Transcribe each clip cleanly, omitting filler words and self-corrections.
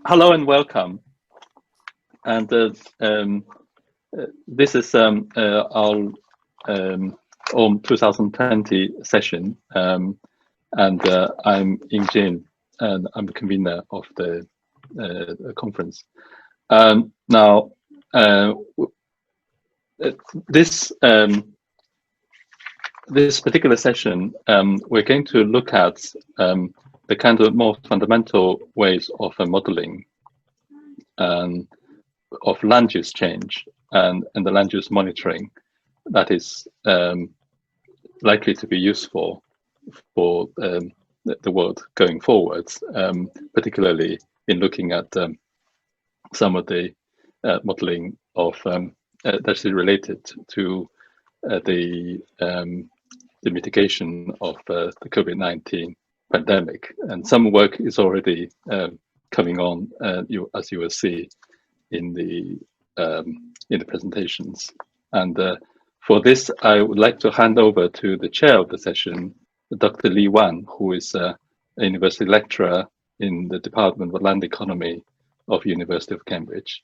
Hello and welcome. And this is our AUM 2020 session. And I'm Jingyan, and I'm the convener of the conference. Now, this particular session, we're going to look at the kind of more fundamental ways of modeling of land use change and the land use monitoring that is likely to be useful for the world going forwards, particularly in looking at some of the modeling of that's related to the mitigation of the COVID-19 pandemic. And some work is already coming on, as you will see in the presentations. And for this, I would like to hand over to the chair of the session, Dr. Li Wan, who is a university lecturer in the Department of Land Economy of University of Cambridge.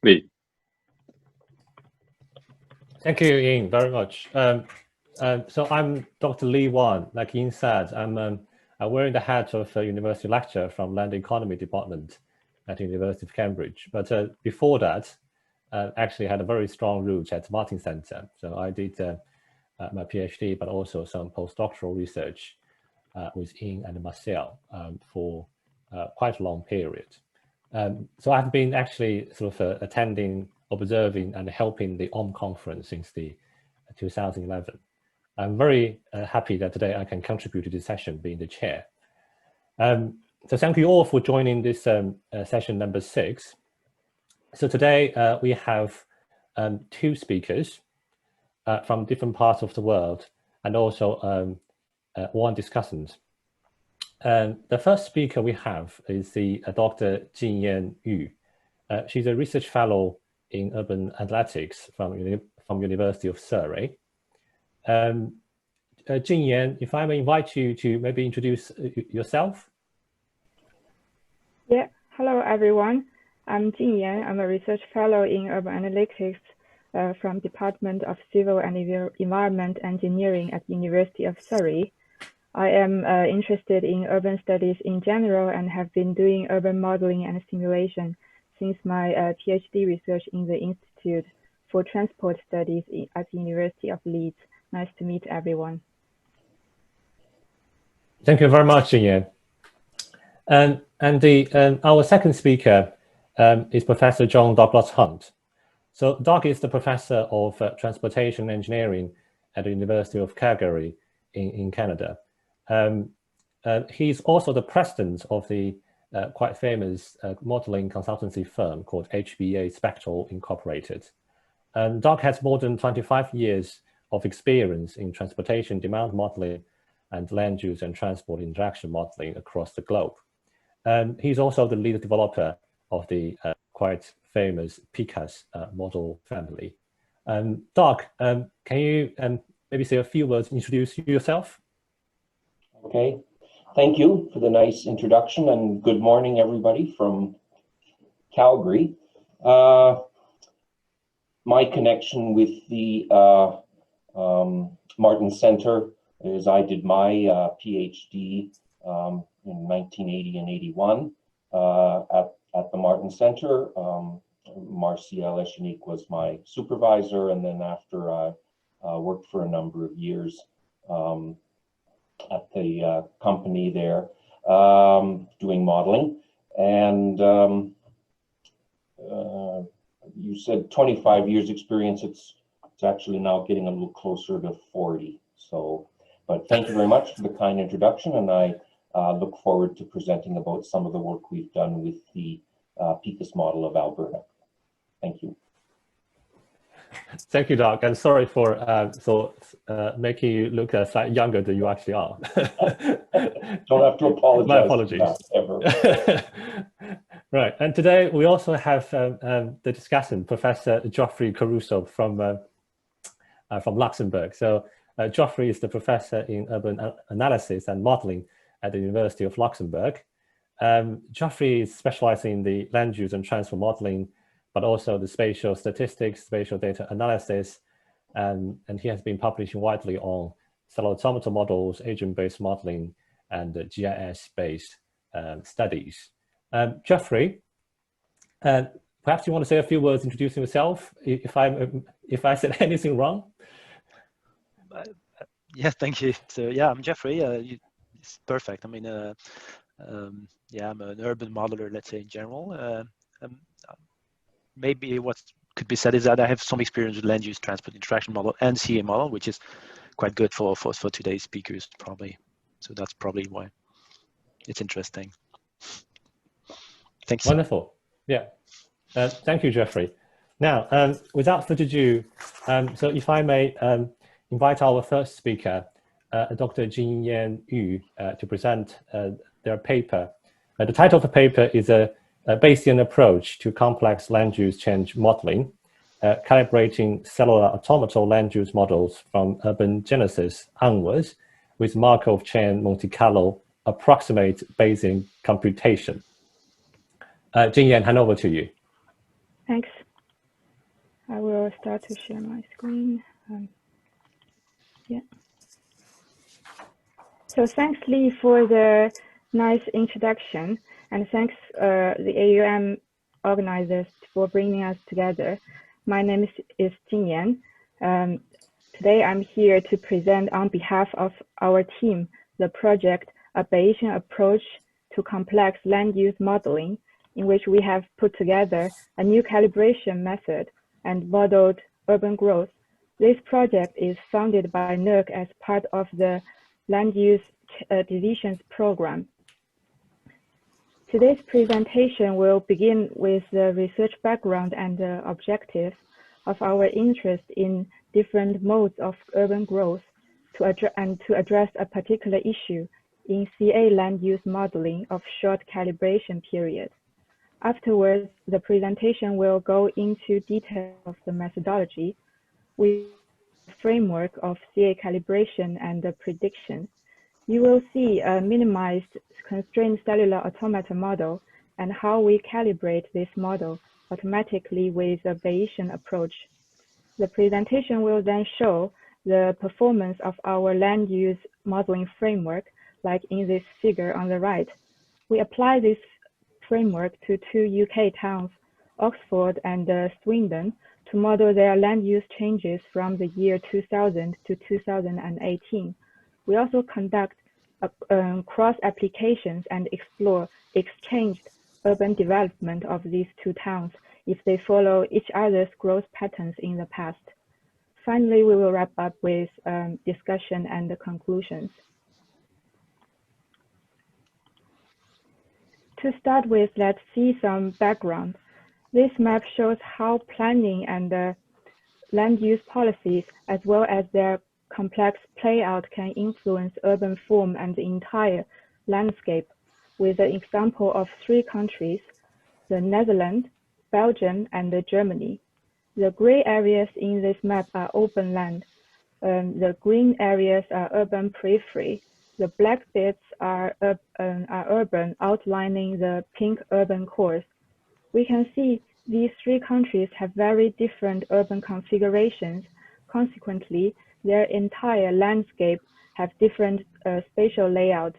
Li. Thank you, Ying, very much. So I'm Dr. Li Wan. Like Ying said, I'm wearing the hat of a university lecturer from Land Economy Department at the University of Cambridge. But before that, actually had a very strong root at Martin Center. So I did my PhD, but also some postdoctoral research with Ying and Marcel for quite a long period. So I've been actually sort of attending, observing, and helping the AUM conference since the 2011. I'm very happy that today I can contribute to this session, being the chair. So thank you all for joining this session number 6. So today we have 2 speakers from different parts of the world, and also 1 discussant. The first speaker we have is the Dr. Jingyan Yu. She's a research fellow in urban athletics from University of Surrey. Jingyan, if I may invite you to maybe introduce yourself. Yeah, hello everyone. I'm Jingyan. I'm a research fellow in urban analytics from Department of Civil and Environment Engineering at University of Surrey. I am interested in urban studies in general and have been doing urban modeling and simulation since my PhD research in the Institute for Transport Studies at the University of Leeds. Nice to meet everyone. Thank you very much, Jingyan. And our second speaker is Professor John Douglas Hunt. So Doug is the professor of transportation engineering at the University of Calgary in Canada. He's also the president of the quite famous modeling consultancy firm called HBA Spatial Incorporated. And Doug has more than 25 years of experience in transportation demand modeling and land use and transport interaction modeling across the globe. He's also the lead developer of the quite famous PECAS model family. Doug, can you maybe say a few words, introduce yourself? Okay, thank you for the nice introduction, and good morning, everybody from Calgary. My connection with the Martin Center is I did my PhD in 1980 and 81 at the Martin Center. Marcel Echenique was my supervisor, and then after I worked for a number of years at the company there doing modeling. And you said 25 years experience. It's actually now getting a little closer to 40. So, but thank you very much for the kind introduction, and I look forward to presenting about some of the work we've done with the PECAS model of Alberta. Thank you. Thank you, Doug, and sorry for making you look slightly younger than you actually are. Don't have to apologize. My apologies. For that, ever. Right, and today we also have the discussant, Professor Geoffrey Caruso from Luxembourg. So Geoffrey is the professor in urban analysis and modeling at the University of Luxembourg. Geoffrey is specializing in the land use and transfer modeling, but also the spatial statistics, spatial data analysis, and he has been publishing widely on cellular automata models, agent-based modeling, and GIS-based studies. Geoffrey, perhaps you want to say a few words introducing yourself, if I said anything wrong? Yeah, thank you. So yeah, I'm Geoffrey. It's perfect. I mean, yeah, I'm an urban modeler, let's say in general. Maybe what could be said is that I have some experience with land use transport interaction model and CA model, which is quite good for today's speakers probably. So that's probably why it's interesting. Thanks. Wonderful. Yeah. Thank you, Geoffrey. Now, without further ado, so if I may invite our first speaker, Dr. Jingyan Yu, to present their paper. The title of the paper is a Bayesian approach to complex land use change modeling, calibrating cellular automata land use models from urban genesis onwards with Markov chain Monte Carlo approximate Bayesian computation. Jingyan, hand over to you. Thanks. I will start to share my screen. Yeah. So thanks, Lee, for the nice introduction, and thanks the AUM organizers for bringing us together. My name is Jingyan. Today I'm here to present on behalf of our team the project, A Bayesian Approach to Complex Land Use Modeling, in which we have put together a new calibration method and modeled urban growth. This project is funded by NERC as part of the Land Use Decisions Program. Today's presentation will begin with the research background and the objective of our interest in different modes of urban growth to address a particular issue in CA land use modeling of short calibration period. Afterwards, the presentation will go into detail of the methodology with the framework of CA calibration and the prediction. You will see a minimized constrained cellular automata model and how we calibrate this model automatically with a Bayesian approach. The presentation will then show the performance of our land use modeling framework, like in this figure on the right. We apply this framework to 2 UK towns, Oxford and Swindon, to model their land use changes from the year 2000 to 2018. We also conduct cross applications and explore exchanged urban development of these two towns if they follow each other's growth patterns in the past. Finally, we will wrap up with discussion and the conclusions. To start with, let's see some background. This map shows how planning and land use policies, as well as their complex playout, can influence urban form and the entire landscape, with an example of 3 countries, the Netherlands, Belgium, and Germany. The gray areas in this map are open land. The green areas are urban periphery. The black bits are urban, outlining the pink urban cores. We can see these 3 countries have very different urban configurations. Consequently, their entire landscape have different spatial layout.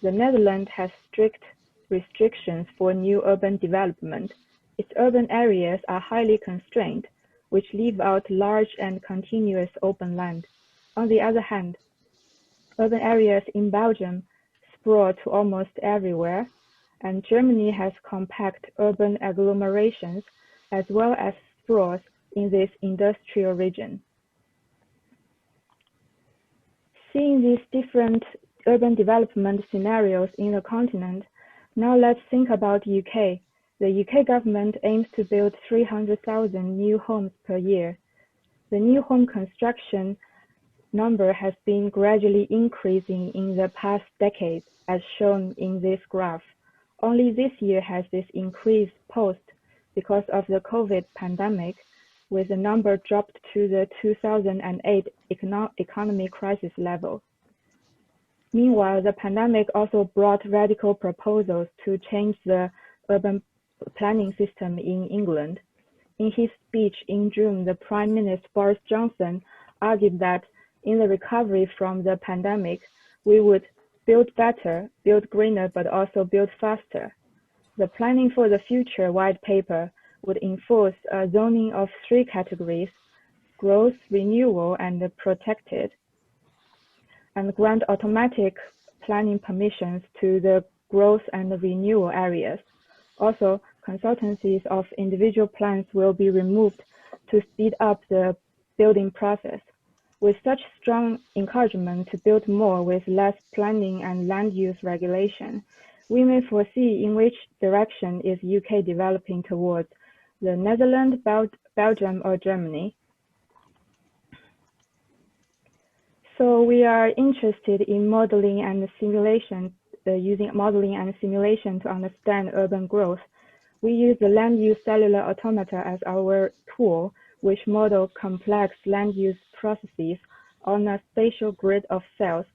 The Netherlands has strict restrictions for new urban development. Its urban areas are highly constrained, which leave out large and continuous open land. On the other hand, urban areas in Belgium sprawl to almost everywhere, and Germany has compact urban agglomerations as well as sprawls in this industrial region. Seeing these different urban development scenarios in the continent, now let's think about UK. The UK government aims to build 300,000 new homes per year. The new home construction number has been gradually increasing in the past decade, as shown in this graph. Only this year has this increased paused because of the COVID pandemic, with the number dropped to the 2008 economic crisis level. Meanwhile, the pandemic also brought radical proposals to change the urban planning system in England. In his speech in June, the Prime Minister Boris Johnson argued that in the recovery from the pandemic, we would build better, build greener, but also build faster. The Planning for the Future white paper would enforce a zoning of 3 categories: growth, renewal, and protected, and grant automatic planning permissions to the growth and renewal areas. Also, consultancies of individual plans will be removed to speed up the building process. With such strong encouragement to build more with less planning and land use regulation, we may foresee in which direction is UK developing towards: the Netherlands, Belgium, or Germany. So we are interested in modeling and simulation, using modeling and simulation to understand urban growth. We use the land use cellular automata as our tool, which model complex land use processes on a spatial grid of cells.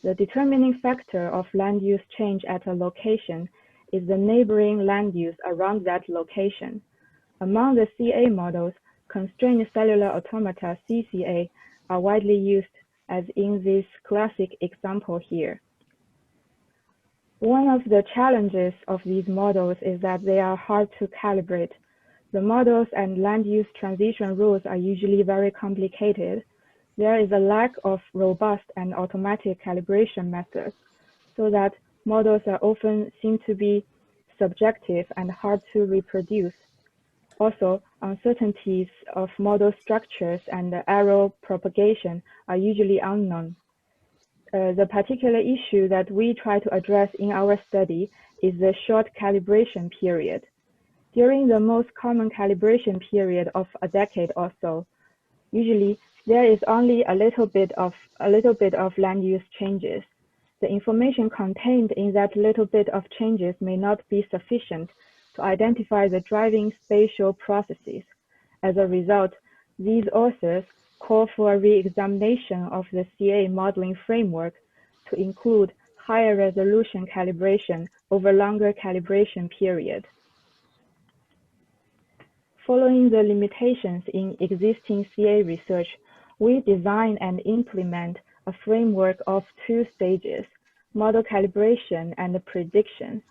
The determining factor of land use change at a location is the neighboring land use around that location. Among the CA models, constrained cellular automata (CCA) are widely used, as in this classic example here. One of the challenges of these models is that they are hard to calibrate. The models and land use transition rules are usually very complicated. There is a lack of robust and automatic calibration methods, so that models are often seen to be subjective and hard to reproduce. Also, uncertainties of model structures and error propagation are usually unknown. The particular issue that we try to address in our study is the short calibration period. During the most common calibration period of a decade or so, usually there is only a little bit of land use changes. The information contained in that little bit of changes may not be sufficient to identify the driving spatial processes. As a result, these authors call for a re-examination of the CA modeling framework to include higher resolution calibration over longer calibration period. Following the limitations in existing CA research, we design and implement a framework of 2 stages, model calibration and prediction,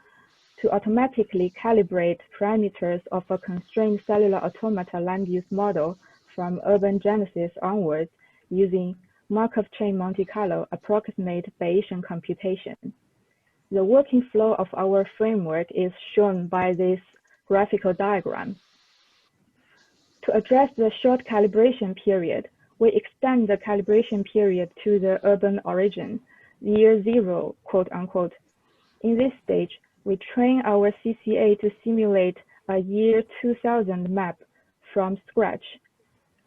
to automatically calibrate parameters of a constrained cellular automata land use model from urban genesis onwards using Markov chain Monte Carlo approximate Bayesian computation. The working flow of our framework is shown by this graphical diagram. To address the short calibration period, we extend the calibration period to the urban origin, year 0, quote unquote. In this stage, we train our CCA to simulate a year 2000 map from scratch.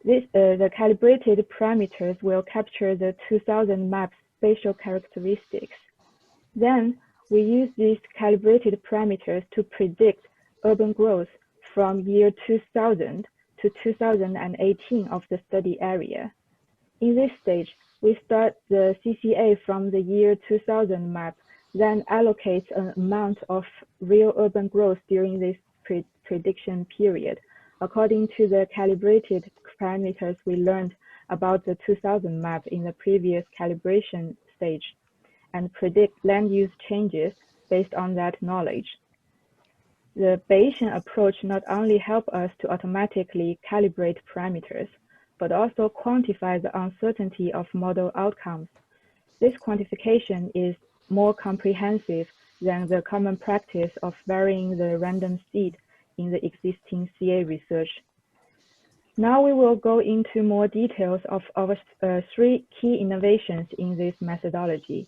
The calibrated parameters will capture the 2000 map's spatial characteristics. Then, we use these calibrated parameters to predict urban growth from year 2000 to 2018 of the study area. In this stage, we start the CCA from the year 2000 map, then allocate an amount of real urban growth during this prediction period, according to the calibrated parameters we learned about the 2000 map in the previous calibration stage, and predict land use changes based on that knowledge. The Bayesian approach not only helps us to automatically calibrate parameters, but also quantify the uncertainty of model outcomes. This quantification is more comprehensive than the common practice of varying the random seed in the existing CA research. Now we will go into more details of our 3 key innovations in this methodology.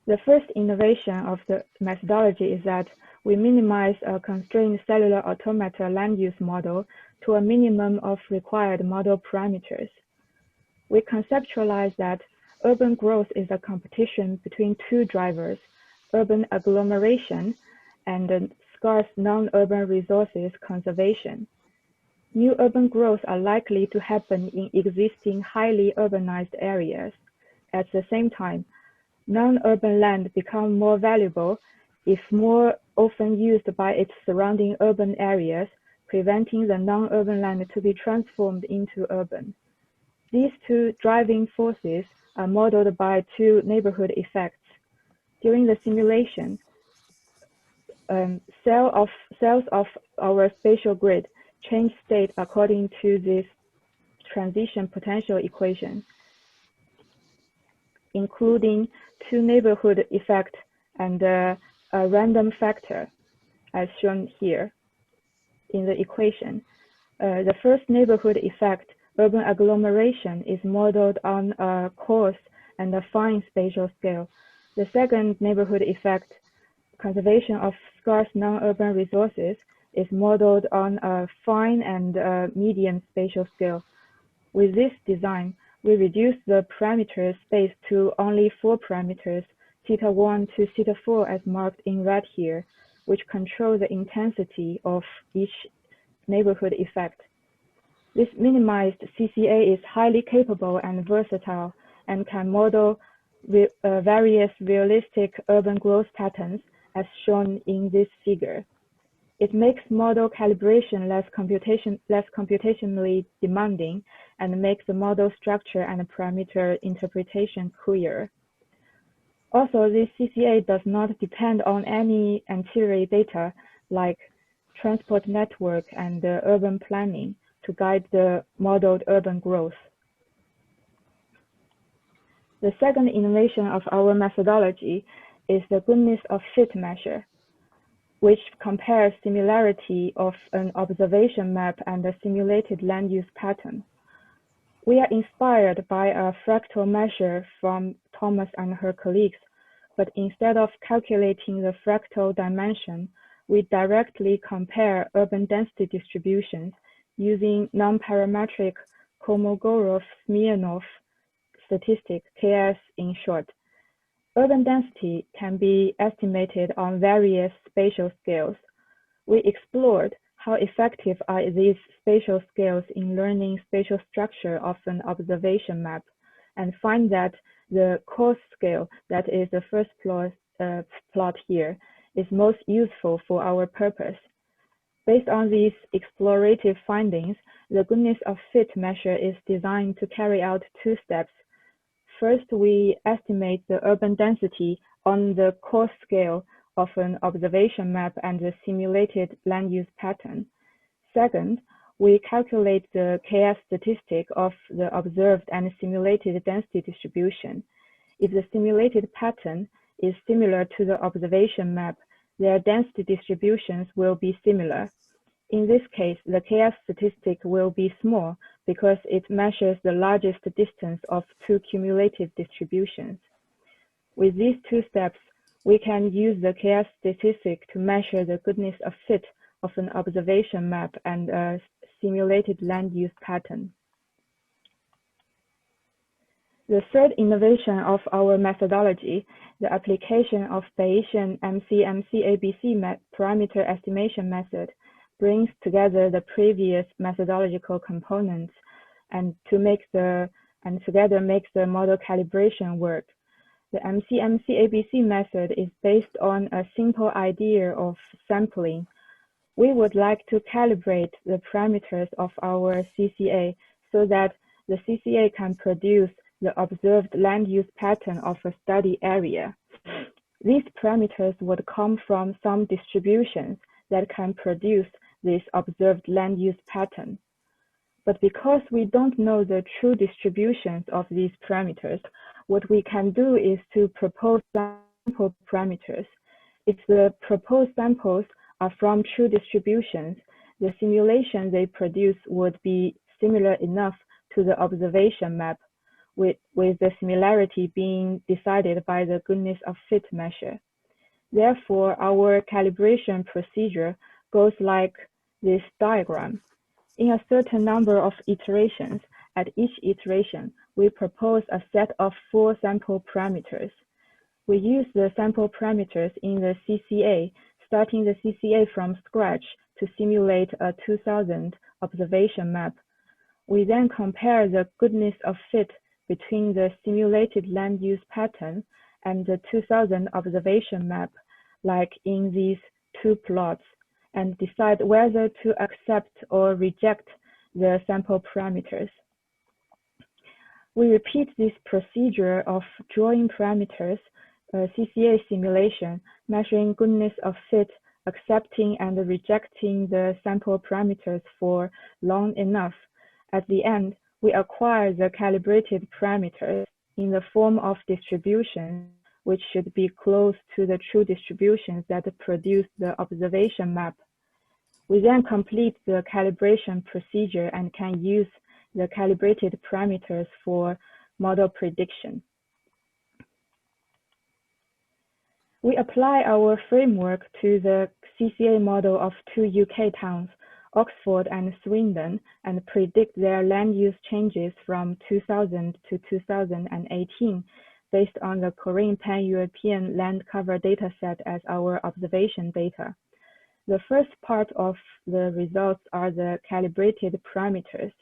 The first innovation of the methodology is that we minimize a constrained cellular automata land use model to a minimum of required model parameters. We conceptualize that urban growth is a competition between 2 drivers, urban agglomeration and scarce non-urban resources conservation. New urban growth are likely to happen in existing highly urbanized areas. At the same time, non-urban land becomes more valuable if more often used by its surrounding urban areas, preventing the non-urban land to be transformed into urban. These two driving forces are modeled by two neighborhood effects. During the simulation, cells of our spatial grid change state according to this transition potential equation, including two neighborhood effects and a random factor, as shown here in the equation. The first neighborhood effect, urban agglomeration, is modeled on a coarse and a fine spatial scale. The second neighborhood effect, conservation of scarce non-urban resources, is modeled on a fine and medium spatial scale. With this design, we reduce the parameter space to only 4 parameters, θ1 to θ4 as marked in red here, which control the intensity of each neighborhood effect. This minimized CCA is highly capable and versatile and can model various realistic urban growth patterns as shown in this figure. It makes model calibration less computationally demanding and makes the model structure and parameter interpretation clearer. Also, this CCA does not depend on any ancillary data like transport network and urban planning to guide the modeled urban growth. The second innovation of our methodology is the goodness of fit measure, which compares similarity of an observation map and a simulated land use pattern. We are inspired by a fractal measure from Thomas and her colleagues, but instead of calculating the fractal dimension, we directly compare urban density distributions using non-parametric Kolmogorov-Smirnov statistic, KS in short. Urban density can be estimated on various spatial scales. We explored how effective are these spatial scales in learning spatial structure of an observation map, and find that the coarse scale, that is the first plot here, is most useful for our purpose. Based on these explorative findings, the goodness of fit measure is designed to carry out 2 steps. First, we estimate the urban density on the coarse scale of an observation map and the simulated land use pattern. Second, we calculate the KS statistic of the observed and simulated density distribution. If the simulated pattern is similar to the observation map, their density distributions will be similar. In this case, the KS statistic will be small because it measures the largest distance of 2 cumulative distributions. With these 2 steps, we can use the KS statistic to measure the goodness of fit of an observation map and a simulated land use pattern. The third innovation of our methodology, the application of Bayesian MC-ABC parameter estimation method, brings together the previous methodological components and together makes the model calibration work. The MC-ABC method is based on a simple idea of sampling. We would like to calibrate the parameters of our CCA so that the CCA can produce the observed land use pattern of a study area. These parameters would come from some distributions that can produce this observed land use pattern. But because we don't know the true distributions of these parameters, what we can do is to propose sample parameters. If the proposed samples are from true distributions, the simulation they produce would be similar enough to the observation map, with the similarity being decided by the goodness of fit measure. Therefore, our calibration procedure goes like this diagram. In a certain number of iterations, at each iteration, we propose a set of 4 sample parameters. We use the sample parameters in the CCA, starting the CCA from scratch to simulate a 2000 observation map. We then compare the goodness of fit between the simulated land use pattern and the 2000 observation map, like in these two plots, and decide whether to accept or reject the sample parameters. We repeat this procedure of drawing parameters, CCA simulation, measuring goodness of fit, accepting and rejecting the sample parameters for long enough. At the end, we acquire the calibrated parameters in the form of distributions, which should be close to the true distributions that produce the observation map. We then complete the calibration procedure and can use the calibrated parameters for model prediction. We apply our framework to the CCA model of two UK towns, Oxford and Swindon, and predict their land use changes from 2000 to 2018 based on the Korean Pan-European land cover dataset as our observation data. The first part of the results are the calibrated parameters.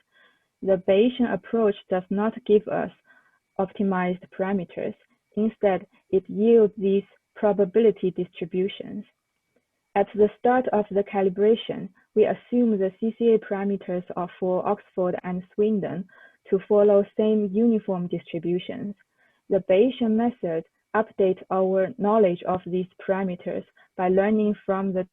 The Bayesian approach does not give us optimized parameters. Instead, it yields these probability distributions. At the start of the calibration, we assume the CCA parameters are for Oxford and Swindon to follow same uniform distributions. The Bayesian method updates our knowledge of these parameters by learning from the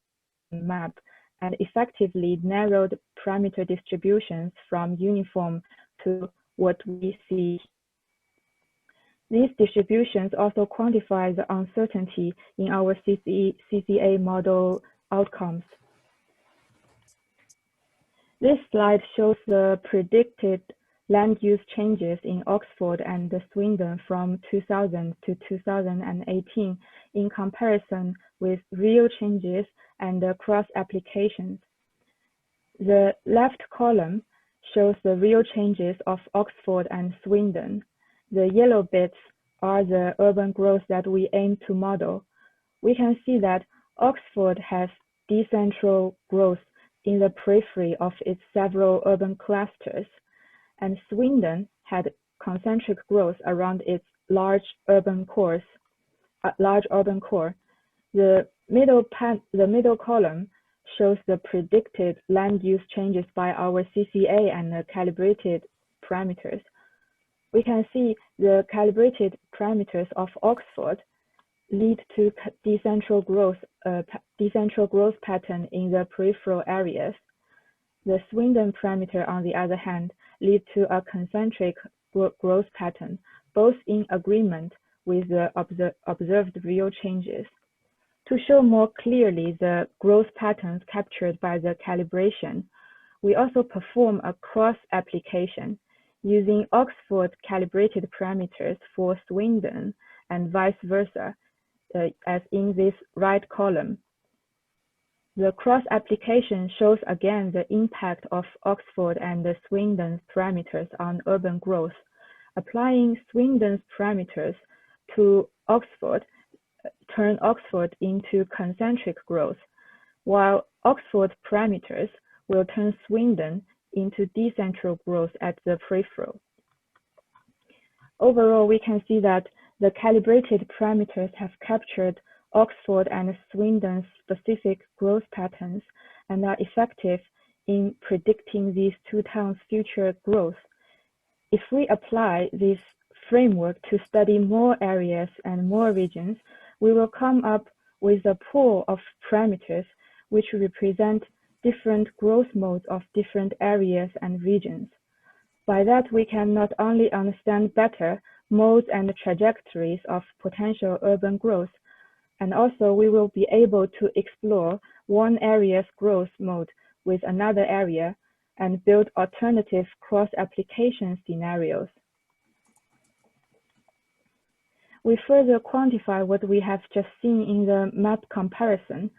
map and effectively narrowed parameter distributions from uniform to what we see. These distributions also quantify the uncertainty in our CCA model outcomes. This slide shows the predicted land use changes in Oxford and Swindon from 2000 to 2018 in comparison with real changes and cross applications. The left column shows the real changes of Oxford and Swindon. The yellow bits are the urban growth that we aim to model. We can see that Oxford has decentral growth in the periphery of its several urban clusters, and Swindon had concentric growth around its large urban core. The middle column shows the predicted land use changes by our CCA and the calibrated parameters. We can see the calibrated parameters of Oxford lead to decentral growth pattern in the peripheral areas. The Swindon parameter, on the other hand, lead to a concentric growth pattern, both in agreement with the observed real changes. To show more clearly the growth patterns captured by the calibration, we also perform a cross-application using Oxford calibrated parameters for Swindon and vice versa, as in this right column. The cross-application shows again the impact of Oxford and the Swindon's parameters on urban growth. Applying Swindon's parameters to Oxford turn Oxford into concentric growth, while Oxford parameters will turn Swindon into decentral growth at the peripheral. Overall, we can see that the calibrated parameters have captured Oxford and Swindon's specific growth patterns and are effective in predicting these two towns' future growth. If we apply this framework to study more areas and more regions, we will come up with a pool of parameters which represent different growth modes of different areas and regions. By that, we can not only understand better modes and trajectories of potential urban growth, and also we will be able to explore one area's growth mode with another area and build alternative cross-application scenarios. We further quantify what we have just seen in the map comparison.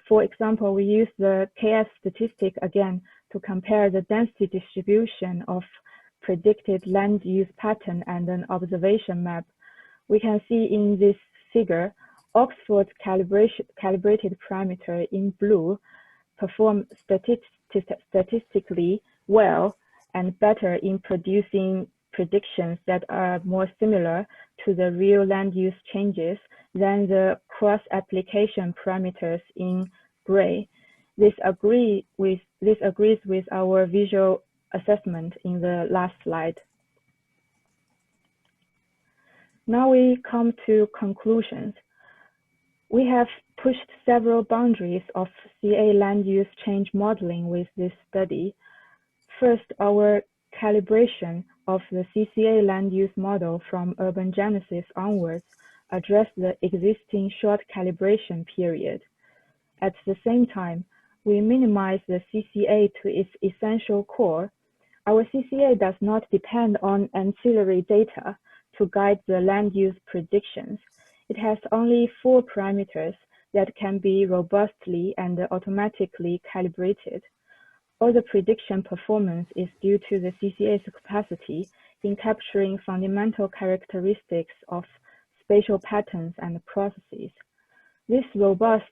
For example, we use the KS statistic again to compare the density distribution of predicted land use pattern and an observation map. We can see in this figure, Oxford's calibrated parameter in blue perform statistically well and better in producing predictions that are more similar to the real land use changes than the cross-application parameters in gray. This agrees with our visual assessment in the last slide. Now we come to conclusions. We have pushed several boundaries of CA land use change modeling with this study. First, our calibration of the CCA land use model from urban genesis onwards addressed the existing short calibration period. At the same time, we minimize the CCA to its essential core. Our CCA does not depend on ancillary data to guide the land use predictions. It has only 4 parameters that can be robustly and automatically calibrated. All the prediction performance is due to the CCA's capacity in capturing fundamental characteristics of spatial patterns and processes. This robust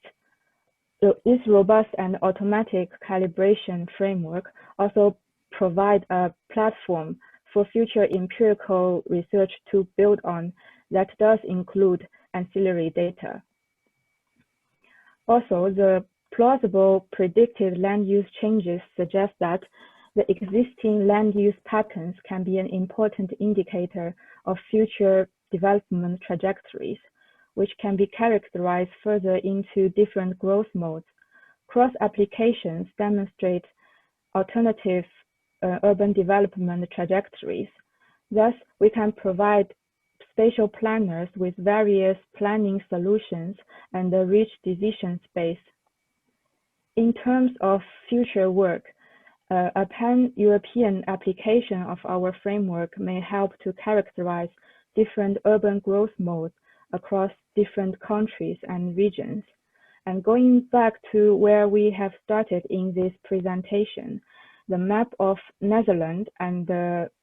and automatic calibration framework also provides a platform for future empirical research to build on that does include ancillary data. Also, the plausible predicted land use changes suggest that the existing land use patterns can be an important indicator of future development trajectories, which can be characterized further into different growth modes. Cross-applications demonstrate alternative urban development trajectories. Thus, we can provide spatial planners with various planning solutions and a rich decision space. In terms of future work, a pan-European application of our framework may help to characterize different urban growth modes across different countries and regions. And going back to where we have started in this presentation, the map of Netherlands and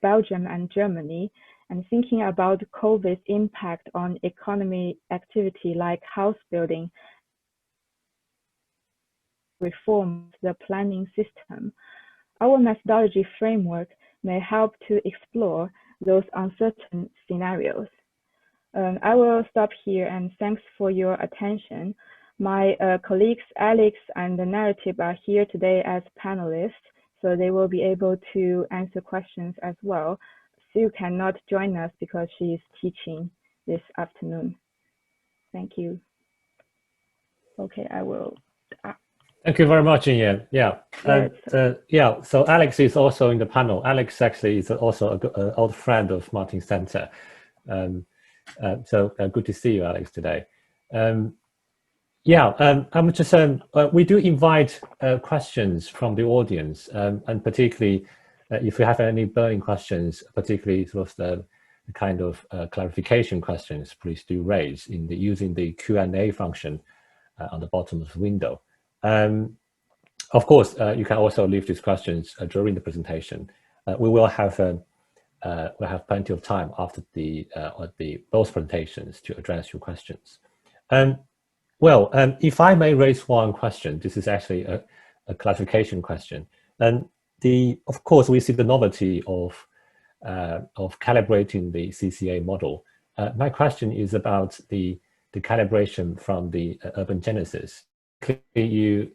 Belgium and Germany, and thinking about COVID's impact on economy activity like house building, reform the planning system. Our methodology framework may help to explore those uncertain scenarios. I will stop here and thanks for your attention. My colleagues Alex and Naratip are here today as panelists, so they will be able to answer questions as well. Sue cannot join us because she is teaching this afternoon. Thank you. Okay, I will. Thank you very much, Jingyan. Yeah, and yeah. So Alex is also in the panel. Alex actually is also an old friend of Martin Center. So good to see you, Alex, today. Yeah, I'm just we do invite questions from the audience, and particularly if you have any burning questions, particularly sort of the kind of clarification questions, please do raise in using the Q&A function on the bottom of the window. Of course, you can also leave these questions during the presentation. We will have we'll have plenty of time after both presentations to address your questions. Well, if I may raise one question, this is actually a clarification question. And of course, we see the novelty of calibrating the CCA model. My question is about the calibration from the urban genesis. You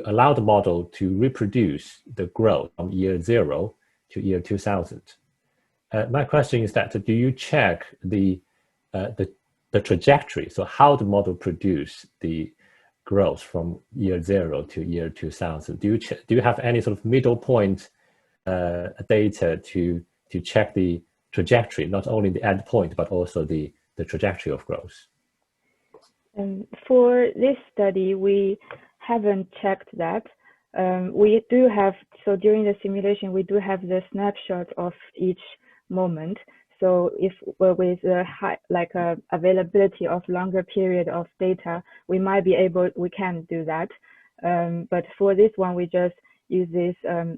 allow the model to reproduce the growth from year 0 to year 2000. My question is that do you check the trajectory, so how the model produce the growth from year 0 to year 2000? Do you have any sort of middle point data to check the trajectory, not only the end point but also the trajectory of growth? For this study, we haven't checked that. We do have, so during the simulation, we do have the snapshot of each moment. So if with a high, like availability of longer period of data, we might be able, we can do that. But for this one, we just use this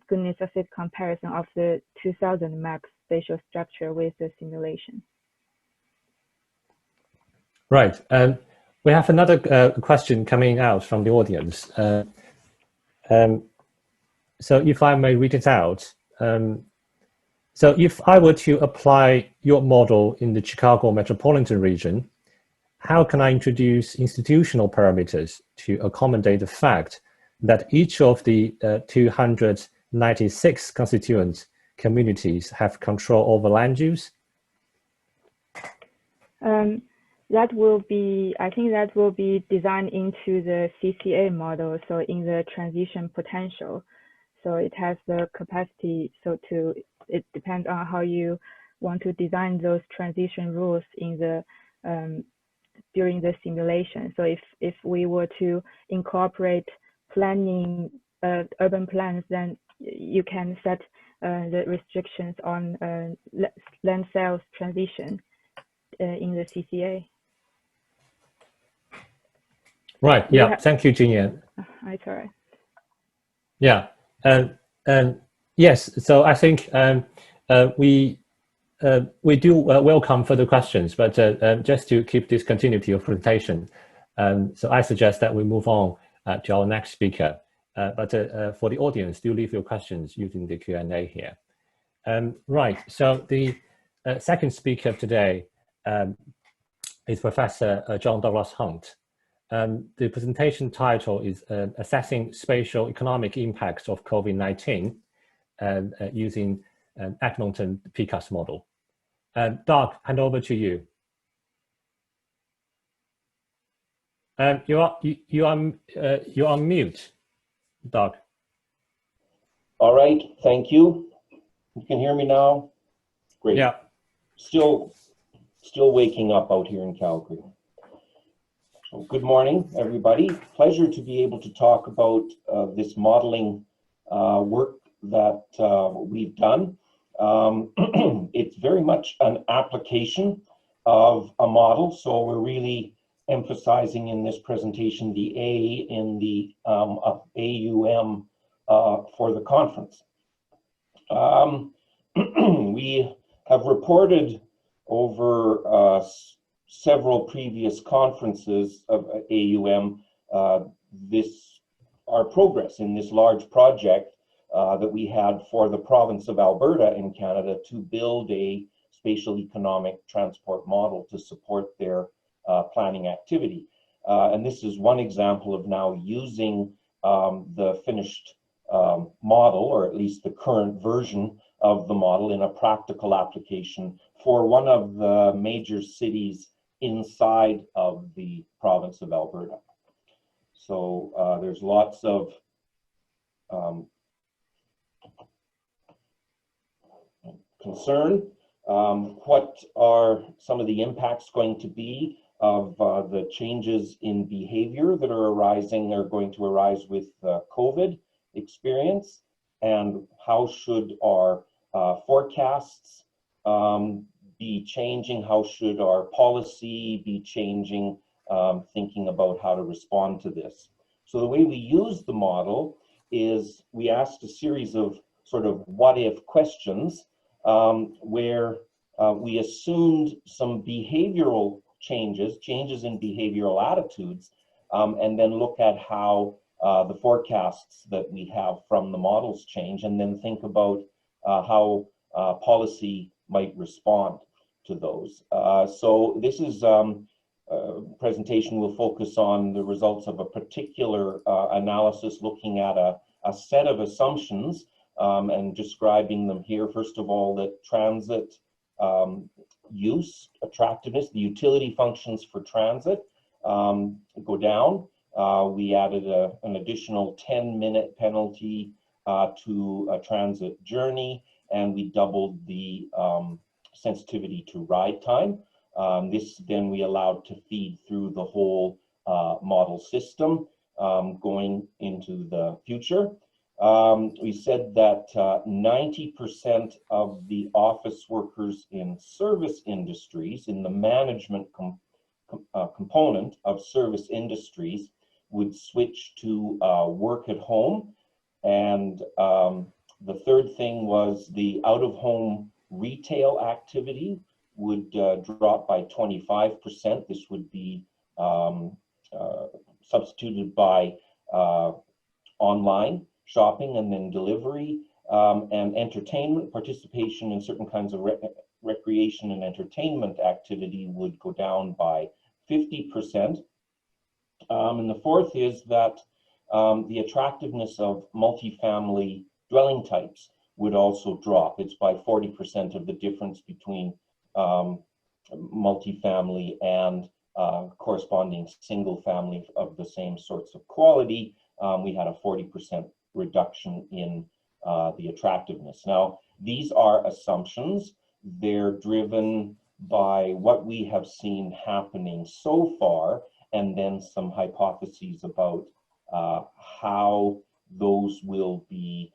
goodness of fit comparison of the 2000 map spatial structure with the simulation. Right. We have another question coming out from the audience. So if I may read it out, So if I were to apply your model in the Chicago metropolitan region, how can I introduce institutional parameters to accommodate the fact that each of the 296 constituent communities have control over land use? That will be, I think that will be designed into the CCA model, so in the transition potential. So it has the capacity, so it depends on how you want to design those transition rules in the during the simulation. So if we were to incorporate planning urban plans, then you can set the restrictions on land sales transition in the CCA. Right. Yeah. Thank you, Jingyan. It's all right. Yeah. Yes. So I think we do welcome further questions, but just to keep this continuity of presentation, so I suggest that we move on to our next speaker. But for the audience, do leave your questions using the Q&A here. Right. So the second speaker today is Professor John Douglas Hunt. The presentation title is Assessing Spatial Economic Impacts of COVID-19 using an Edmonton PECAS model. Doug, hand over to you. You're on mute, Doug. All right, thank you. You can hear me now? Great. Yeah. Still waking up out here in Calgary. So good morning, everybody. Pleasure to be able to talk about this modeling work that we've done. It's very much an application of a model, so we're really emphasizing in this presentation the A in the AUM for the conference. We have reported over several previous conferences of AUM our progress in this large project that we had for the province of Alberta in Canada to build a spatial economic transport model to support their planning activity. And this is one example of now using the finished model, or at least the current version of the model, in a practical application for one of the major cities inside of the province of Alberta. So there's lots of concern. What are some of the impacts going to be of the changes in behavior that are going to arise with COVID experience, and how should our forecasts be changing? How should our policy be changing, thinking about how to respond to this? So the way we use the model is we asked a series of sort of what-if questions where we assumed some behavioral changes in behavioral attitudes, and then look at how the forecasts that we have from the models change, and then think about how policy might respond to those. So this is presentation will focus on the results of a particular analysis looking at a set of assumptions and describing them here. First of all, that transit use, attractiveness, the utility functions for transit go down. We added an additional 10-minute penalty to a transit journey, and we doubled the sensitivity to ride time. This then we allowed to feed through the whole model system going into the future. We said that 90% of the office workers in service industries, in the management component of service industries, would switch to work at home. And the third thing was the out-of-home retail activity would drop by 25%. This would be substituted by online shopping and then delivery. and entertainment, participation in certain kinds of recreation and entertainment activity would go down by 50%. And the fourth is that the attractiveness of multifamily dwelling types would also drop. It's by 40% of the difference between multifamily and corresponding single family of the same sorts of quality. We had a 40% reduction in the attractiveness. Now, these are assumptions. They're driven by what we have seen happening so far, and then some hypotheses about how those will be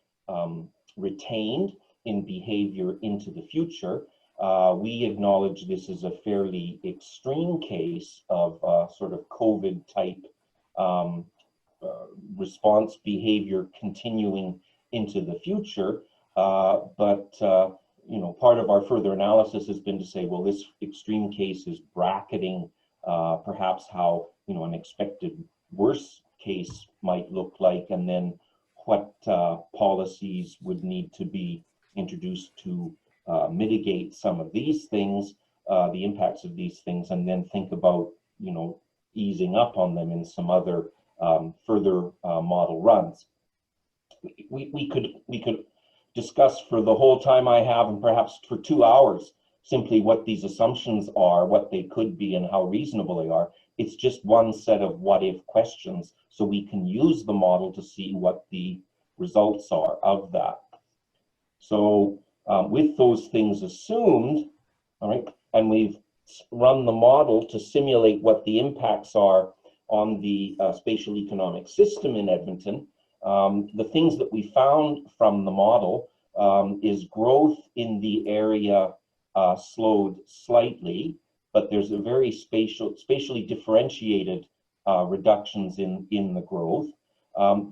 retained in behavior into the future. We acknowledge this is a fairly extreme case of sort of COVID type response behavior continuing into the future. But you know, part of our further analysis has been to say, well, this extreme case is bracketing perhaps how, you know, an expected worst case might look like, and then what policies would need to be introduced to mitigate some of these things, the impacts of these things, and then think about, you know, easing up on them in some other further model runs. We could discuss for the whole time I have, and perhaps for 2 hours, simply what these assumptions are, what they could be, and how reasonable they are. It's just one set of what-if questions, so we can use the model to see what the results are of that. So with those things assumed, all right, and we've run the model to simulate what the impacts are on the spatial economic system in Edmonton, the things that we found from the model is growth in the area slowed slightly, but there's a very spatially differentiated reductions in the growth.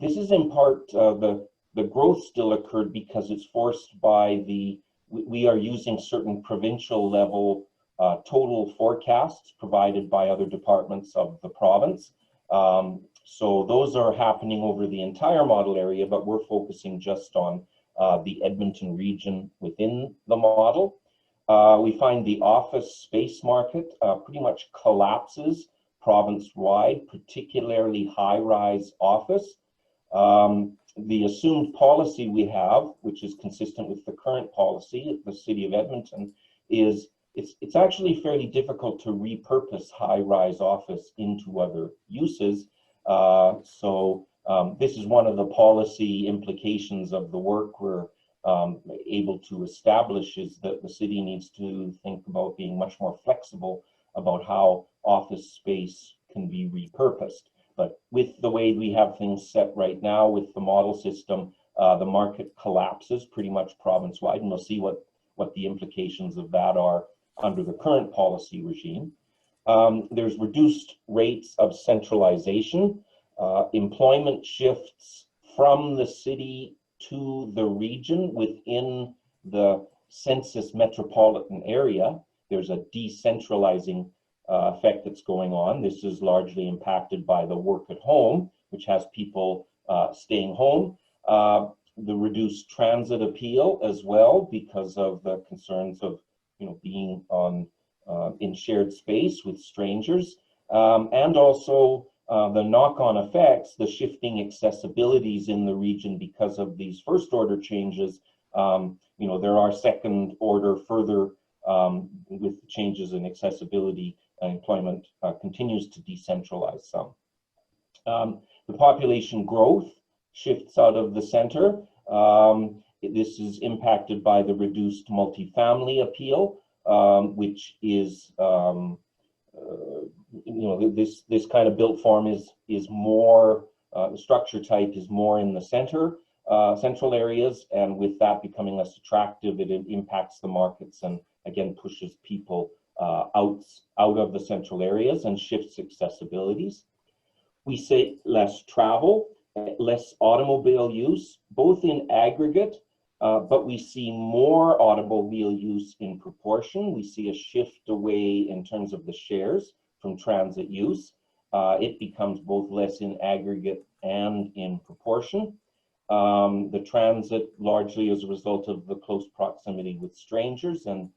This is in part, the growth still occurred because it's forced by we are using certain provincial level total forecasts provided by other departments of the province. So those are happening over the entire model area, but we're focusing just on the Edmonton region within the model. We find the office space market pretty much collapses province-wide, particularly high-rise office. The assumed policy we have, which is consistent with the current policy at the City of Edmonton, is it's actually fairly difficult to repurpose high-rise office into other uses. So this is one of the policy implications of the work we're able to establish, is that the city needs to think about being much more flexible about how office space can be repurposed. But with the way we have things set right now with the model system, the market collapses pretty much province-wide, and we'll see what the implications of that are under the current policy regime. There's reduced rates of centralization. Employment shifts from the city to the region within the census metropolitan area. There's a decentralizing effect that's going on. This is largely impacted by the work at home, which has people staying home. The reduced transit appeal as well, because of the concerns of, you know, being on in shared space with strangers, and also the knock-on effects, the shifting accessibilities in the region because of these first-order changes. You know, there are second-order further with changes in accessibility. Employment continues to decentralize some. The population growth shifts out of the center. This is impacted by the reduced multifamily appeal, which is, you know, this kind of built form is more, the structure type is more in the central areas, and with that becoming less attractive, it impacts the markets and again pushes people out of the central areas and shifts accessibilities. We see less travel, less automobile use, both in aggregate, but we see more automobile use in proportion. We see a shift away in terms of the shares from transit use. It becomes both less in aggregate and in proportion. The transit largely as a result of the close proximity with strangers and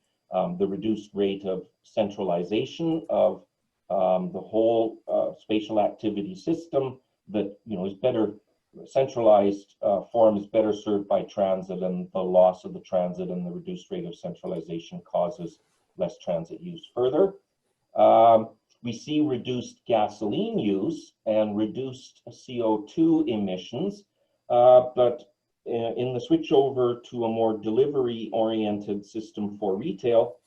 the reduced rate of centralization of the whole spatial activity system that is better centralized form is better served by transit, and the loss of the transit and the reduced rate of centralization causes less transit use. Further, we see reduced gasoline use and reduced CO2 emissions, but in the switch over to a more delivery-oriented system for retail,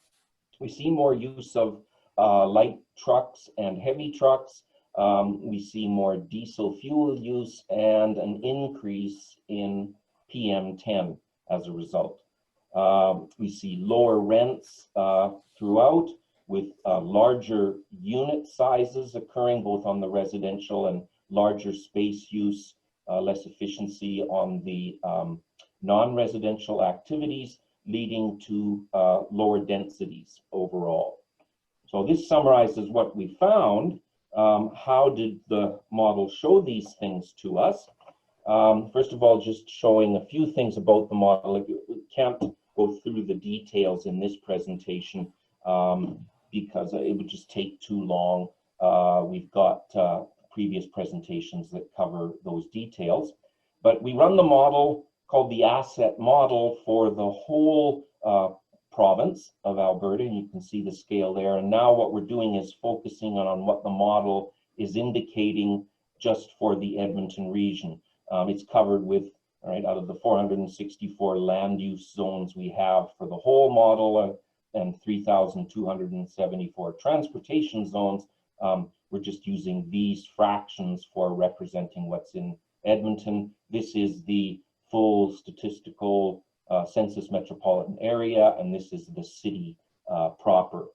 we see more use of light trucks and heavy trucks. We see more diesel fuel use and an increase in PM10 as a result. We see lower rents throughout, with larger unit sizes occurring both on the residential and larger space use, less efficiency on the non-residential activities, leading to lower densities overall. So this summarizes what we found. How did the model show these things to us? First of all, just showing a few things about the model. We can't go through the details in this presentation because it would just take too long. We've got previous presentations that cover those details. But we run the model called the asset model for the whole province of Alberta, and you can see the scale there. And now what we're doing is focusing on what the model is indicating just for the Edmonton region. It's covered with, out of the 464 land use zones we have for the whole model and 3,274 transportation zones, we're just using these fractions for representing what's in Edmonton. This is the full statistical census metropolitan area, and this is the city proper.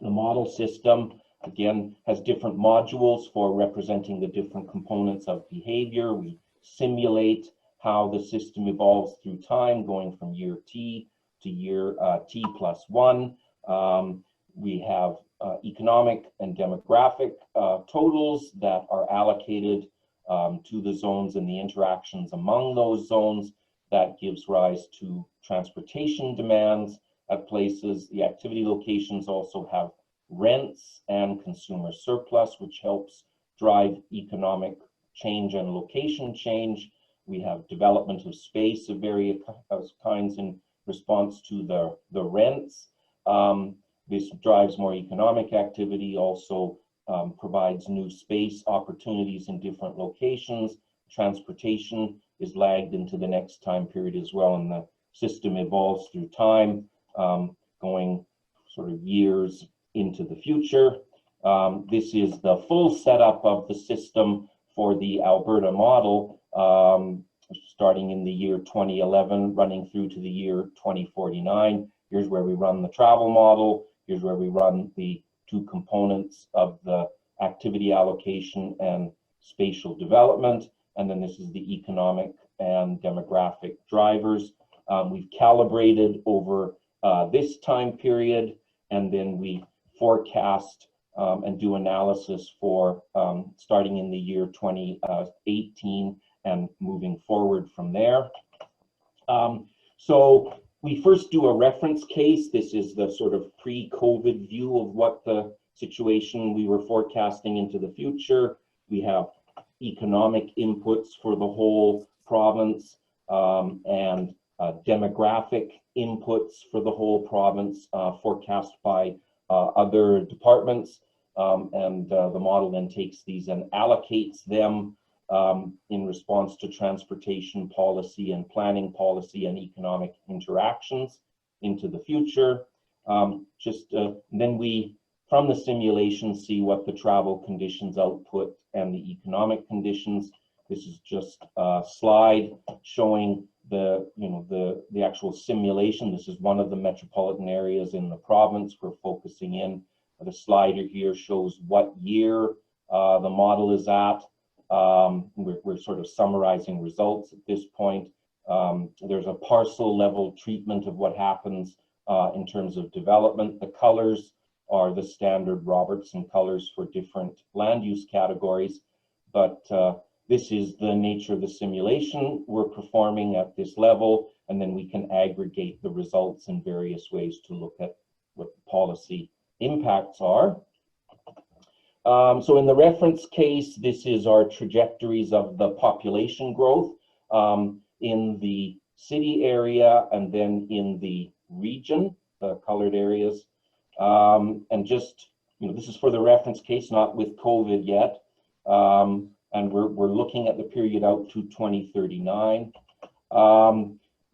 The model system, again, has different modules for representing the different components of behavior. We simulate how the system evolves through time, going from year T to year T plus 1. We have economic and demographic totals that are allocated to the zones and the interactions among those zones. That gives rise to transportation demands at places. The activity locations also have rents and consumer surplus, which helps drive economic change and location change. We have development of space of various kinds in response to the rents. This drives more economic activity, also provides new space opportunities in different locations. Transportation is lagged into the next time period as well, and the system evolves through time, going sort of years into the future. This is the full setup of the system for the Alberta model, starting in the year 2011, running through to the year 2049. Here's where we run the travel model. Here's where we run the two components of the activity allocation and spatial development. And then this is the economic and demographic drivers. We've calibrated over this time period, and then we forecast and do analysis for starting in the year 2018 and moving forward from there. So we first do a reference case. This is the sort of pre-COVID view of what the situation we were forecasting into the future. We have economic inputs for the whole province and demographic inputs for the whole province forecast by other departments. And the model then takes these and allocates them in response to transportation policy and planning policy and economic interactions into the future. Then we, from the simulation, see what the travel conditions output and the economic conditions. This is just a slide showing the actual simulation. This is one of the metropolitan areas in the province we're focusing in. The slider here shows what year the model is at. We're sort of summarizing results at this point. There's a parcel level treatment of what happens in terms of development. The colors are the standard Robertson colors for different land use categories. But This is the nature of the simulation we're performing at this level, and then we can aggregate the results in various ways to look at what the policy impacts are. So in the reference case, this is our trajectories of the population growth in the city area and then in the region, the colored areas. And just, this is for the reference case, not with COVID yet. And we're looking at the period out to 2039.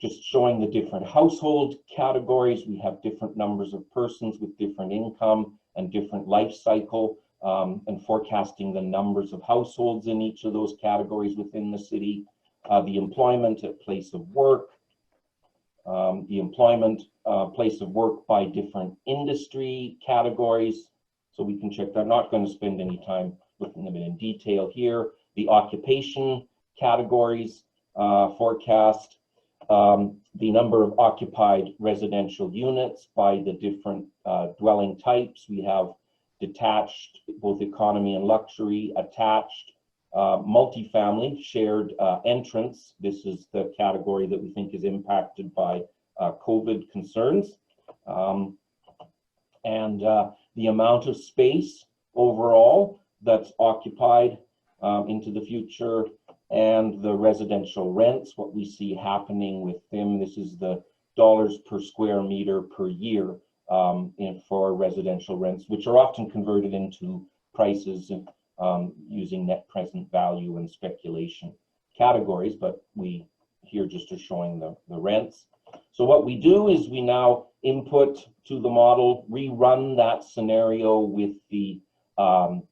Just showing the different household categories. We have different numbers of persons with different income and different life cycle, and forecasting the numbers of households in each of those categories within the city. The employment at place of work, the employment place of work by different industry categories. So we can check that. I'm not going to spend any time looking at them in detail here. The occupation categories forecast, the number of occupied residential units by the different dwelling types. We have detached, both economy and luxury, attached, multifamily, shared entrance. This is the category that we think is impacted by COVID concerns. And the amount of space overall that's occupied into the future, and the residential rents, what we see happening with them. This is the dollars per square meter per year for residential rents, which are often converted into prices using net present value and speculation categories, but we here just are showing the rents. So what we do is we now input to the model, rerun that scenario with the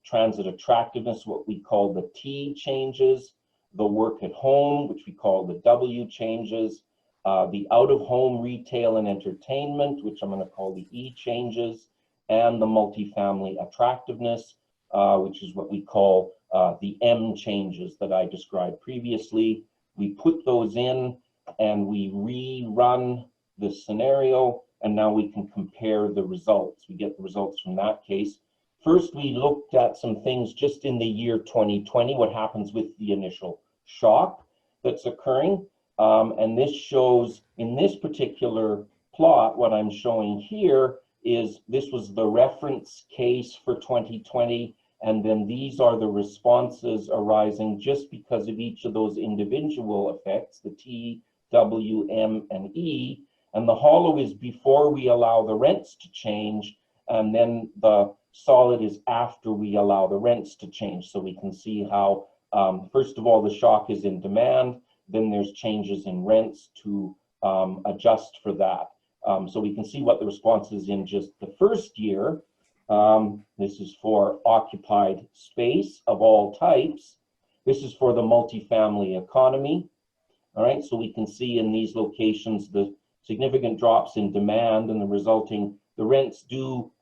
transit attractiveness, what we call the T changes, the work at home, which we call the W changes, the out-of-home retail and entertainment, which I'm going to call the E changes, and the multifamily attractiveness, which is what we call the M changes that I described previously. We put those in and we rerun the scenario, and now we can compare the results. We get the results from that case. First, we looked at some things just in the year 2020, what happens with the initial shock that's occurring. And this shows, in this particular plot, what I'm showing here is this was the reference case for 2020, and then these are the responses arising just because of each of those individual effects, the T, W, M, and E. And the hollow is before we allow the rents to change, and then the solid is after we allow the rents to change. So we can see how, first of all, the shock is in demand, then there's changes in rents to adjust for that. So we can see what the response is in just the first year. This is for occupied space of all types. This is for the multifamily economy. All right, so we can see in these locations the significant drops in demand, and the rents do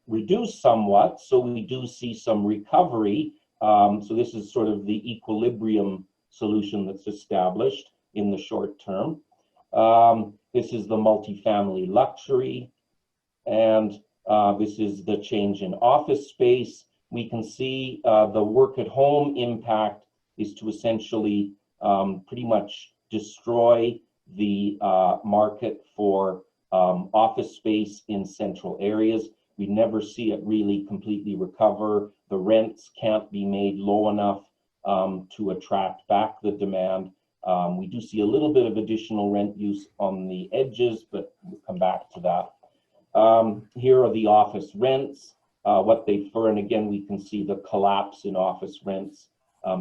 reduce somewhat, so we do see some recovery. So this is sort of the equilibrium solution that's established in the short term. This is the multifamily luxury, and this is the change in office space. We can see the work at home impact is to essentially pretty much destroy the market for office space in central areas. We never see it really completely recover. The rents can't be made low enough to attract back the demand. We do see a little bit of additional rent use on the edges, but we'll come back to that. Here are the office rents, what they for, and again, we can see the collapse in office rents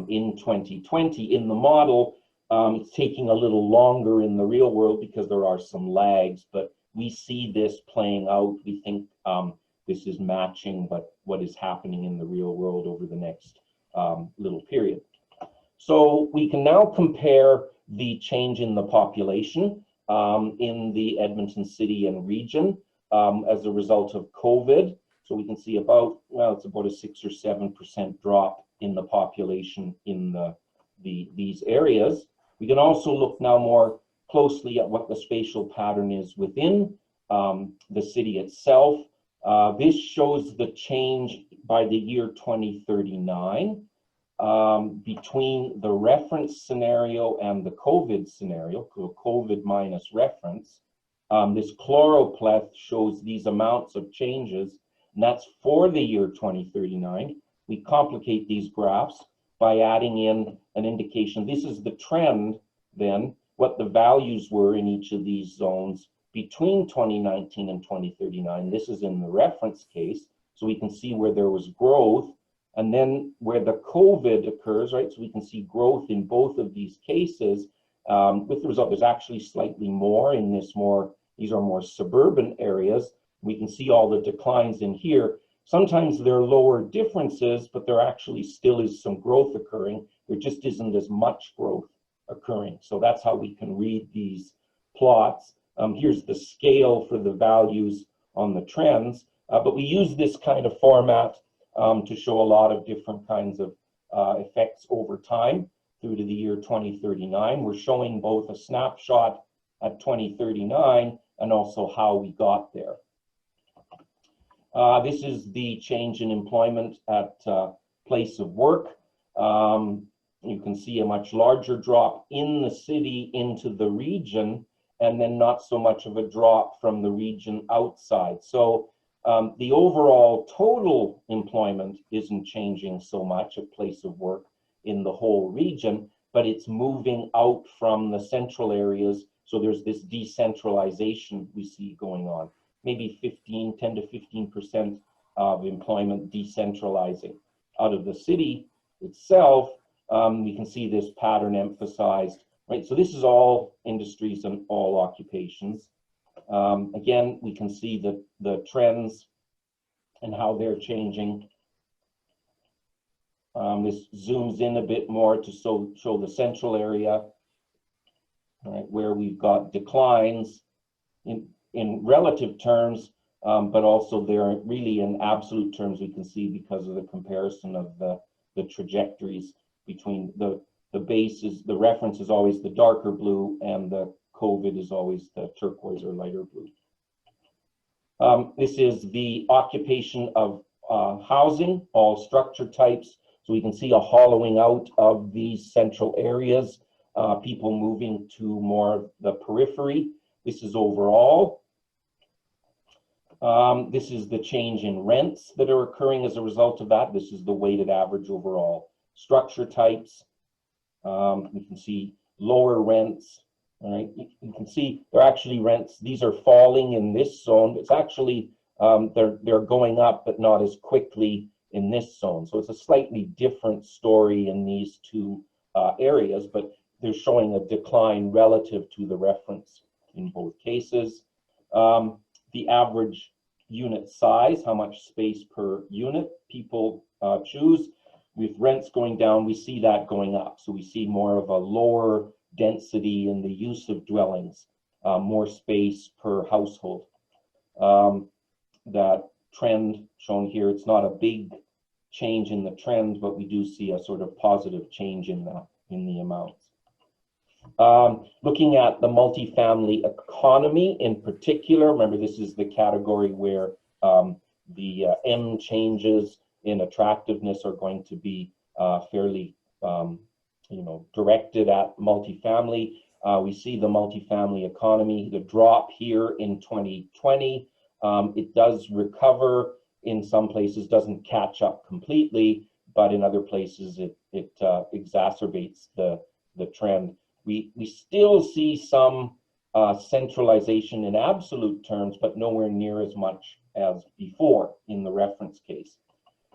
in 2020. In the model, it's taking a little longer in the real world because there are some lags, but we see this playing out. We think this is matching what is happening in the real world over the next little period. So we can now compare the change in the population in the Edmonton city and region as a result of COVID. So we can see about, well, it's about a 6 or 7% drop in the population in these areas. We can also look now more closely at what the spatial pattern is within the city itself. This shows the change by the year 2039. between the reference scenario and the COVID scenario, COVID minus reference. This choropleth shows these amounts of changes, and that's for the year 2039. We complicate these graphs by adding in an indication. This is the trend then, what the values were in each of these zones between 2019 and 2039. This is in the reference case, so we can see where there was growth, and then where the COVID occurs, right? So we can see growth in both of these cases, with the result there's actually slightly more in this these are more suburban areas. We can see all the declines in here. Sometimes there are lower differences, but there actually still is some growth occurring. There just isn't as much growth occurring. So that's how we can read these plots. Here's the scale for the values on the trends, but we use this kind of format to show a lot of different kinds of effects over time through to the year 2039. We're showing both a snapshot at 2039 and also how we got there. This is the change in employment at place of work. You can see a much larger drop in the city into the region, and then not so much of a drop from the region outside. So the overall total employment isn't changing so much at place of work in the whole region, but it's moving out from the central areas. So there's this decentralization we see going on. Maybe 10 to 15% of employment decentralizing out of the city itself. We can see this pattern emphasized, right? So this is all industries and all occupations. Again, we can see the trends and how they're changing. This zooms in a bit more to show the central area, right, where we've got declines in relative terms, but also they're really in absolute terms, we can see because of the comparison of the trajectories between the bases. The reference is always the darker blue, and the COVID is always the turquoise or lighter blue. This is the occupation of housing, all structure types. So we can see a hollowing out of these central areas, people moving to more of the periphery. This is overall. This is the change in rents that are occurring as a result of that. This is the weighted average overall. Structure types, we can see lower rents, right? You can see they're actually rents. These are falling in this zone. It's actually, they're going up, but not as quickly in this zone. So it's a slightly different story in these two areas, but they're showing a decline relative to the reference in both cases. The average unit size, how much space per unit people choose. With rents going down, we see that going up. So we see more of a lower density in the use of dwellings, more space per household. That trend shown here, it's not a big change in the trend, but we do see a sort of positive change in that, in the amounts. Looking at the multifamily economy in particular, remember this is the category where the M changes in attractiveness are going to be fairly directed at multifamily. We see the multifamily economy, the drop here in 2020. It does recover in some places, doesn't catch up completely, but in other places it exacerbates the trend. We still see some centralization in absolute terms, but nowhere near as much as before in the reference case.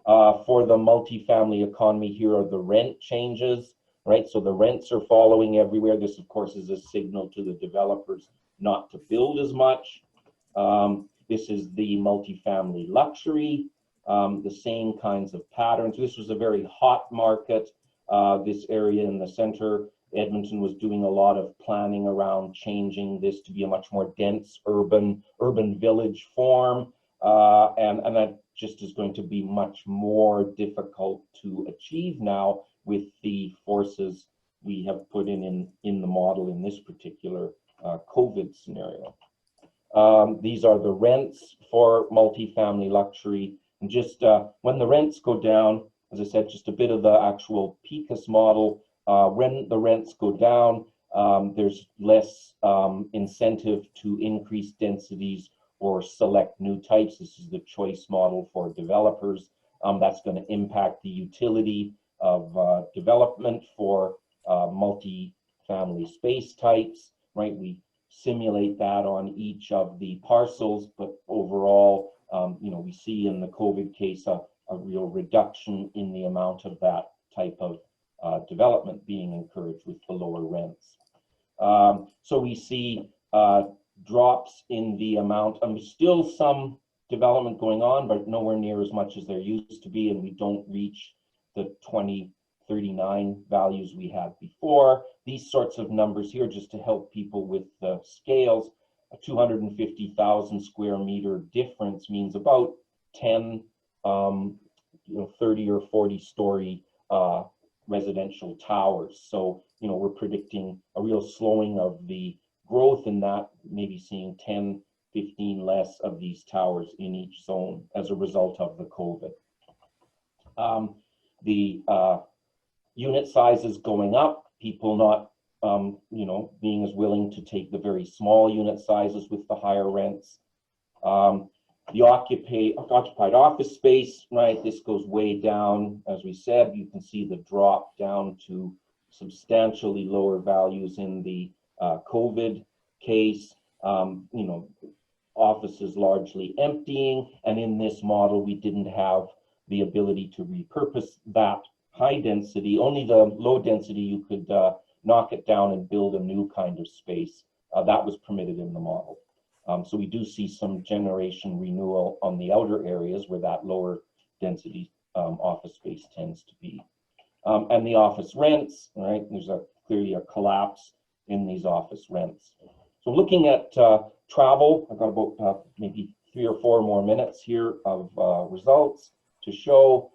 For the multifamily economy, here are the rent changes, right? So the rents are following everywhere. This, of course, is a signal to the developers not to build as much. This is the multifamily luxury, the same kinds of patterns. This was a very hot market. This area in the center, Edmonton was doing a lot of planning around changing this to be a much more dense urban village form. And that just is going to be much more difficult to achieve now with the forces we have put in the model in this particular COVID scenario. These are the rents for multifamily luxury. And just when the rents go down, as I said, just a bit of the actual PECAS model. When the rents go down, there's less incentive to increase densities or select new types. This is the choice model for developers. That's going to impact the utility of development for multi-family space types, right? We simulate that on each of the parcels, but overall, we see in the COVID case a real reduction in the amount of that type of development being encouraged with the lower rents. So we see drops in the amount. Still some development going on, but nowhere near as much as there used to be, and we don't reach the 2039 values we had before. These sorts of numbers here, just to help people with the scales, a 250,000 square meter difference means about 10, 30 or 40 story residential towers. So, we're predicting a real slowing of the growth in that, maybe seeing 10, 15 less of these towers in each zone as a result of the COVID. The unit sizes going up, people not, being as willing to take the very small unit sizes with the higher rents. The occupied office space, right, this goes way down. As we said, you can see the drop down to substantially lower values in the COVID case. Offices largely emptying, and in this model, we didn't have the ability to repurpose that high density. Only the low density, you could knock it down and build a new kind of space. That was permitted in the model. So we do see some generation renewal on the outer areas where that lower density office space tends to be. And the office rents, right? There's clearly a collapse in these office rents. So looking at travel, I've got about maybe 3 or 4 more minutes here of results to show.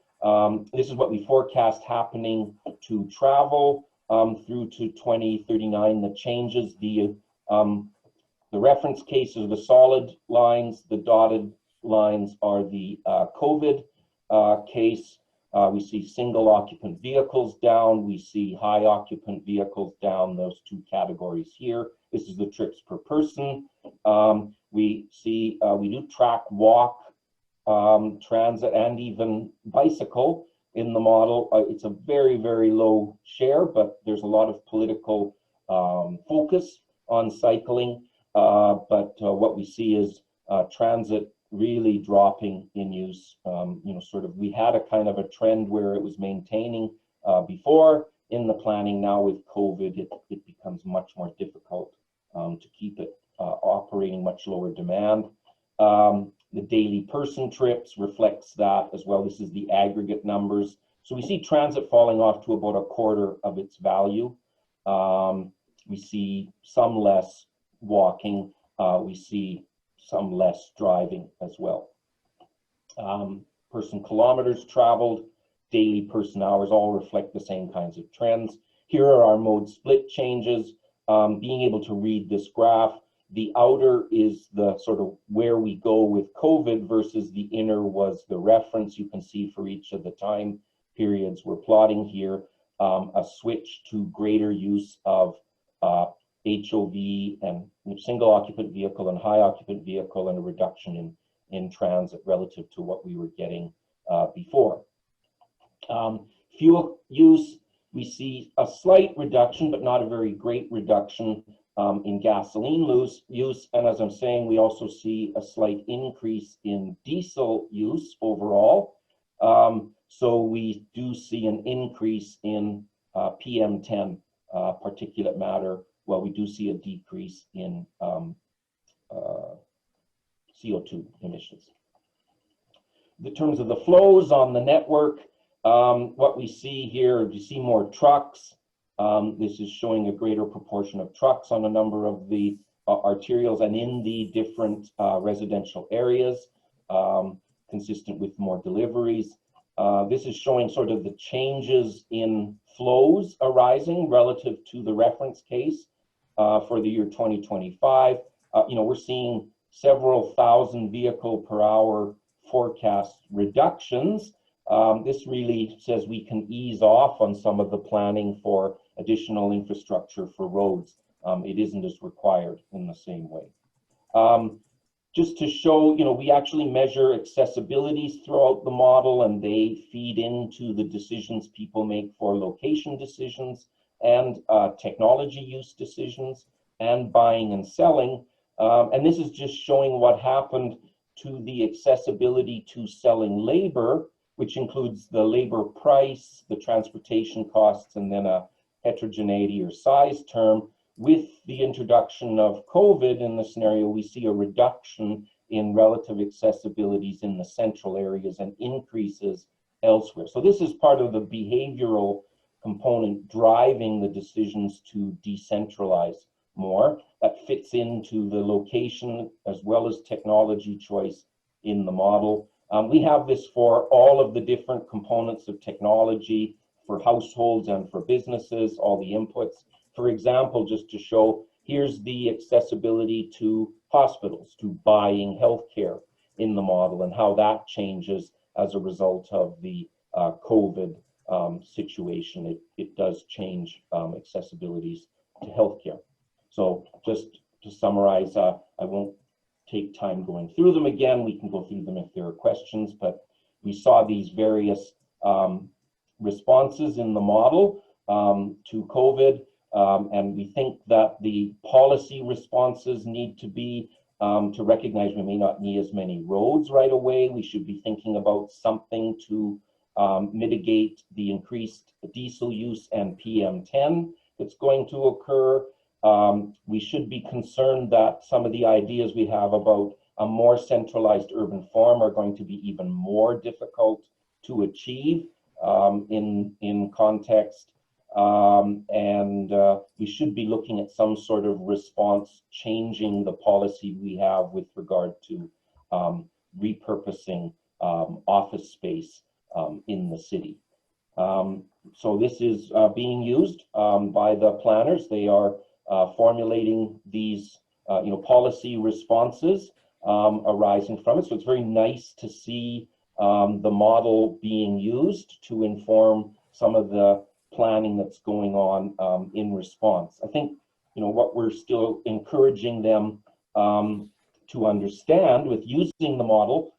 This is what we forecast happening to travel through to 2039. The changes, the reference cases are the solid lines, the dotted lines are the COVID case. We see single occupant vehicles down, we see high occupant vehicles down, those 2 categories here. This is the trips per person. We see, we do track walk, transit, and even bicycle in the model. It's a very, very low share, but there's a lot of political focus on cycling. But what we see is transit really dropping in use. We had a kind of a trend where it was maintaining before in the planning. Now with COVID, it becomes much more difficult to keep it operating, much lower demand. The daily person trips reflects that as well. This is the aggregate numbers. So we see transit falling off to about 1/4 of its value. We see some less walking. We see some less driving as well. Person kilometers traveled, daily person hours all reflect the same kinds of trends. Here are our mode split changes. Being able to read this graph, the outer is the sort of where we go with COVID versus the inner was the reference. You can see for each of the time periods we're plotting here, a switch to greater use of HOV and single occupant vehicle and high occupant vehicle, and a reduction in transit relative to what we were getting before. Fuel use, we see a slight reduction, but not a very great reduction in gasoline use. And as I'm saying, we also see a slight increase in diesel use overall. So we do see an increase in PM10 particulate matter. Well, we do see a decrease in CO2 emissions. In terms of the flows on the network, what we see here, you see more trucks. This is showing a greater proportion of trucks on a number of the arterials and in the different residential areas, consistent with more deliveries. This is showing sort of the changes in flows arising relative to the reference case for the year 2025. We're seeing several thousand vehicle per hour forecast reductions, This really says we can ease off on some of the planning for additional infrastructure for roads. It isn't as required in the same way. Just to show, we actually measure accessibilities throughout the model, and they feed into the decisions people make for location decisions and technology use decisions and buying and selling. And this is just showing what happened to the accessibility to selling labor, which includes the labor price, the transportation costs, and then a heterogeneity or size term. With the introduction of COVID in the scenario, we see a reduction in relative accessibilities in the central areas and increases elsewhere. So this is part of the behavioral component driving the decisions to decentralize more. That fits into the location as well as technology choice in the model. We have this for all of the different components of technology for households and for businesses, all the inputs. For example, just to show, here's the accessibility to hospitals, to buying healthcare in the model, and how that changes as a result of the COVID situation. It does change accessibilities to healthcare. So just to summarize, I won't take time going through them again. We can go through them if there are questions, but we saw these various responses in the model to COVID. And we think that the policy responses need to be to recognize we may not need as many roads right away. We should be thinking about something to mitigate the increased diesel use and PM10 that's going to occur. We should be concerned that some of the ideas we have about a more centralized urban farm are going to be even more difficult to achieve in context. We should be looking at some sort of response, changing the policy we have with regard to repurposing office space in the city. So this is being used by the planners. They are formulating these policy responses arising from it. So it's very nice to see the model being used to inform some of the planning that's going on in response. I think what we're still encouraging them to understand with using the model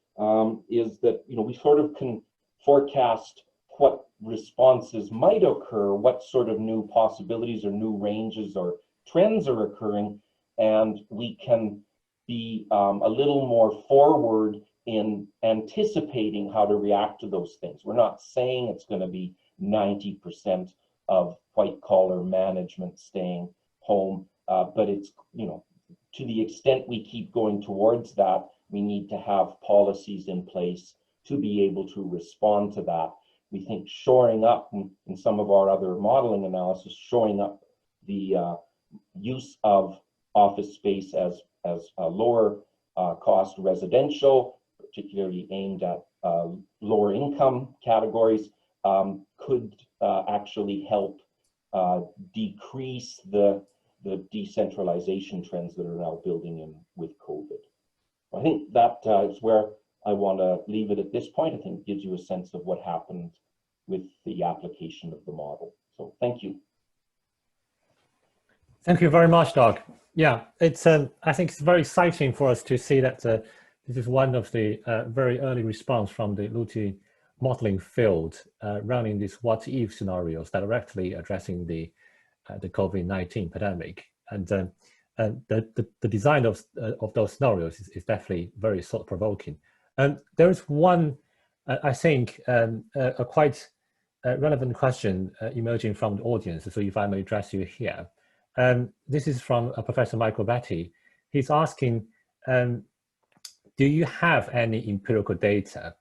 is that we sort of can forecast what responses might occur, what sort of new possibilities or new ranges or trends are occurring, and we can be a little more forward in anticipating how to react to those things. We're not saying it's going to be 90% of white-collar management staying home, but it's, to the extent we keep going towards that, we need to have policies in place to be able to respond to that. We think shoring up, in some of our other modeling analysis, shoring up the use of office space as a lower cost residential, particularly aimed at lower income categories, could actually help decrease the decentralization trends that are now building in with COVID. I think that is where I want to leave it at this point. I think it gives you a sense of what happened with the application of the model. So thank you. Thank you very much, Doug. Yeah, it's I think it's very exciting for us to see that this is one of the very early response from the LUTI modeling field running these what-if scenarios directly addressing the COVID-19 pandemic. And the design of those scenarios is definitely very thought-provoking. There is one, I think, a quite relevant question emerging from the audience, so if I may address you here. This is from Professor Michael Batty. He's asking, do you have any empirical data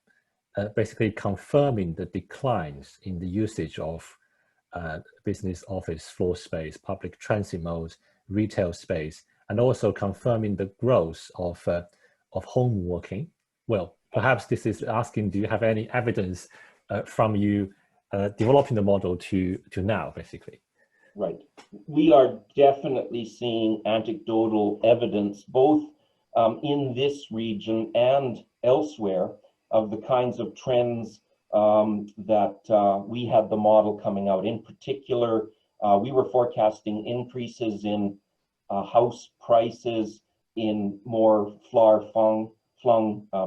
basically confirming the declines in the usage of business office floor space, public transit modes, retail space, and also confirming the growth of home working? Well, perhaps this is asking, do you have any evidence from you developing the model to now, basically? Right. We are definitely seeing anecdotal evidence, both in this region and elsewhere, of the kinds of trends that we had the model coming out. In particular, we were forecasting increases in house prices in more far-flung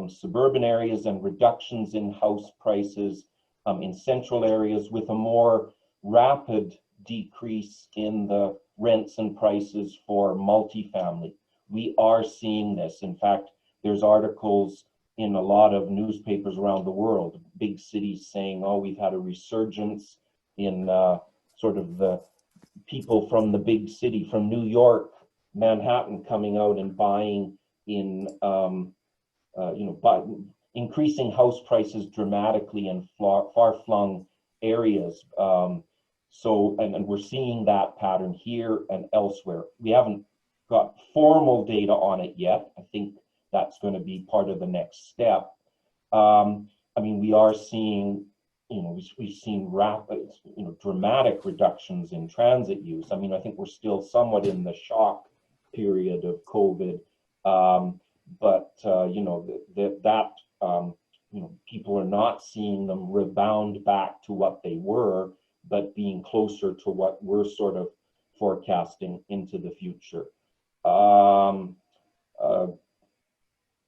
suburban areas and reductions in house prices in central areas, with a more rapid decrease in the rents and prices for multifamily. We are seeing this. In fact, there's articles in a lot of newspapers around the world, big cities saying, oh, we've had a resurgence in sort of the people from the big city, from New York, Manhattan, coming out and buying in, increasing house prices dramatically in far-flung areas. And we're seeing that pattern here and elsewhere. We haven't got formal data on it yet. I think that's going to be part of the next step. I mean, we are seeing, we've seen rapid, dramatic reductions in transit use. I mean, I think we're still somewhat in the shock period of COVID, people are not seeing them rebound back to what they were, but being closer to what we're sort of forecasting into the future.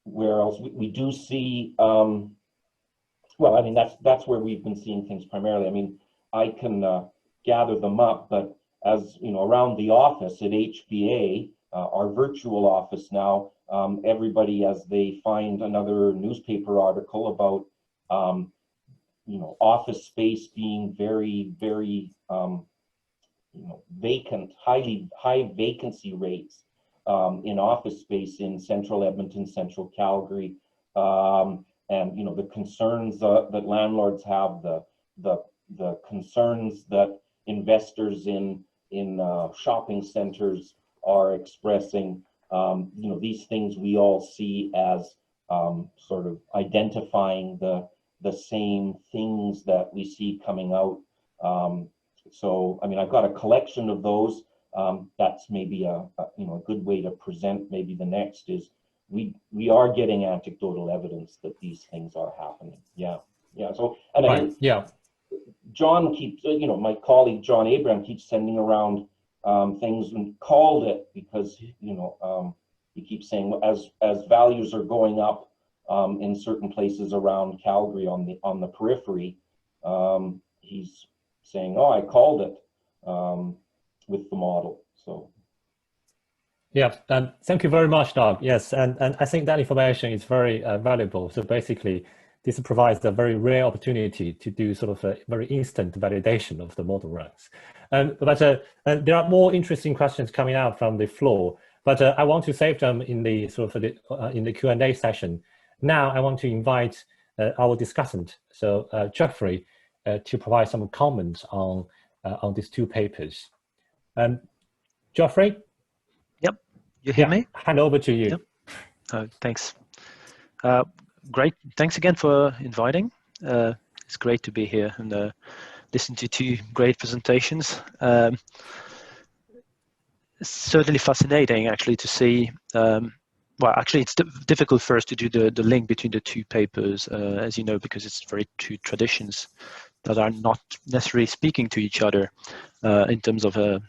Where else? We do see, well, I mean, that's where we've been seeing things primarily. I mean, I can gather them up, but as you know, around the office at HBA, our virtual office now, everybody, as they find another newspaper article about, office space being very, very, vacant, high vacancy rates in office space in central Edmonton, central Calgary, and the concerns that landlords have, the concerns that investors in shopping centers are expressing. These things we all see as sort of identifying the same things that we see coming out. So, I mean, I've got a collection of those. That's maybe a good way to present. Maybe the next is we are getting anecdotal evidence that these things are happening. Yeah. So, and right. Yeah. John keeps, my colleague John Abraham keeps sending around things and called it because he keeps saying as values are going up in certain places around Calgary on the periphery, he's saying, oh, I called it with the model. So yeah, and thank you very much, Doug. Yes, and I think that information is very valuable. So basically, this provides a very rare opportunity to do sort of a very instant validation of the model runs. But there are more interesting questions coming out from the floor, but I want to save them in the sort of in the Q&A session. Now I want to invite our discussant, so Geoffrey, to provide some comments on these two papers. Geoffrey? Yep, you hear me? Hand over to you. Yep. Thanks. Great. Thanks again for inviting. It's great to be here and listen to two great presentations. It's certainly fascinating, actually, to see. Well, actually, it's difficult first to do the link between the two papers, as you know, because it's very two traditions that are not necessarily speaking to each other in terms of the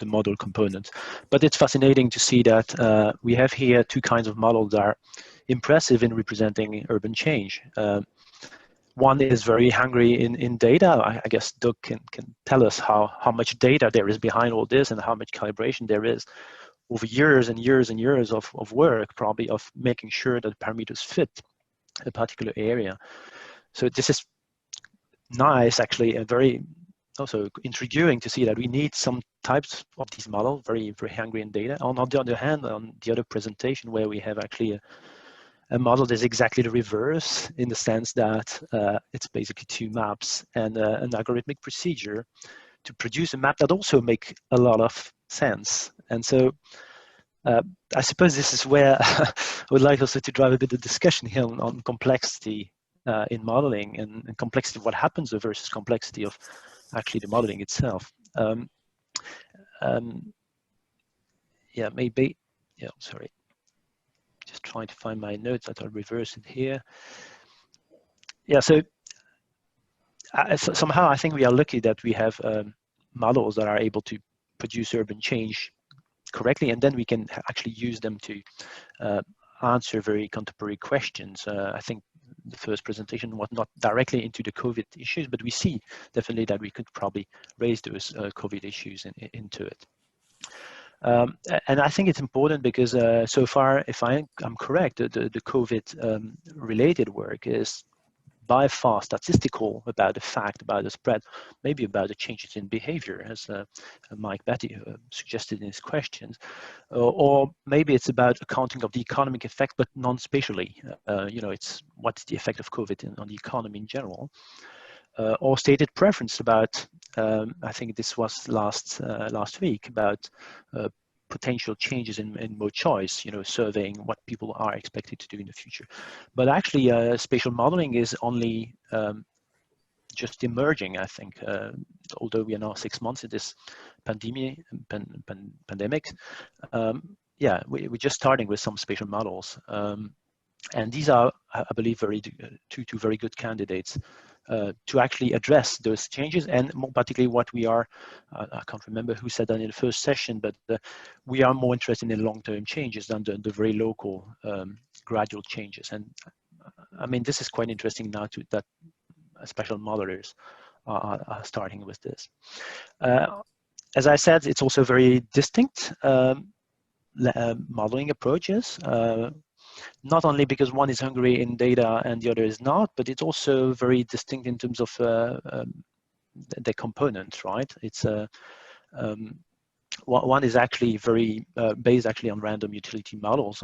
model component. But it's fascinating to see that we have here two kinds of models that are impressive in representing urban change. One is very hungry in data. I guess Doug can tell us how much data there is behind all this and how much calibration there is over years and years and years of work, probably, of making sure that parameters fit a particular area. So this is nice, actually, and very also intriguing to see that we need some types of these models, very, very hungry in data. On the other hand, on the other presentation where we have actually a model that's exactly the reverse, in the sense that it's basically two maps and an algorithmic procedure to produce a map that also make a lot of sense. And so I suppose this is where I would like also to drive a bit of discussion here on complexity in modeling and complexity of what happens versus complexity of actually the modeling itself. Yeah, maybe, yeah, sorry. Just trying to find my notes that I'll reverse it here. Yeah, so somehow I think we are lucky that we have models that are able to produce urban change correctly, and then we can actually use them to answer very contemporary questions. I think the first presentation was not directly into the COVID issues, but we see definitely that we could probably raise those COVID issues into it. And I think it's important because so far, if I'm correct, the COVID related work is by far statistical about the fact, about the spread, maybe about the changes in behavior, as Mike Batty suggested in his questions, or maybe it's about accounting of the economic effect, but non-spatially. You know, it's what's the effect of COVID on the economy in general, or stated preference about. I think this was last week about potential changes in mode choice, you know, surveying what people are expected to do in the future. But actually, spatial modeling is only just emerging, I think, although we are now 6 months in this pandemic. Yeah, we're just starting with some spatial models. And these are, I believe, two very good candidates to actually address those changes, and more particularly what we are, I can't remember who said that in the first session, but we are more interested in long-term changes than the very local gradual changes. And I mean, this is quite interesting now that spatial modelers are starting with this. As I said, it's also very distinct modeling approaches. Not only because one is hungry in data and the other is not, but it's also very distinct in terms of the components, right? It's one is actually very based actually on random utility models.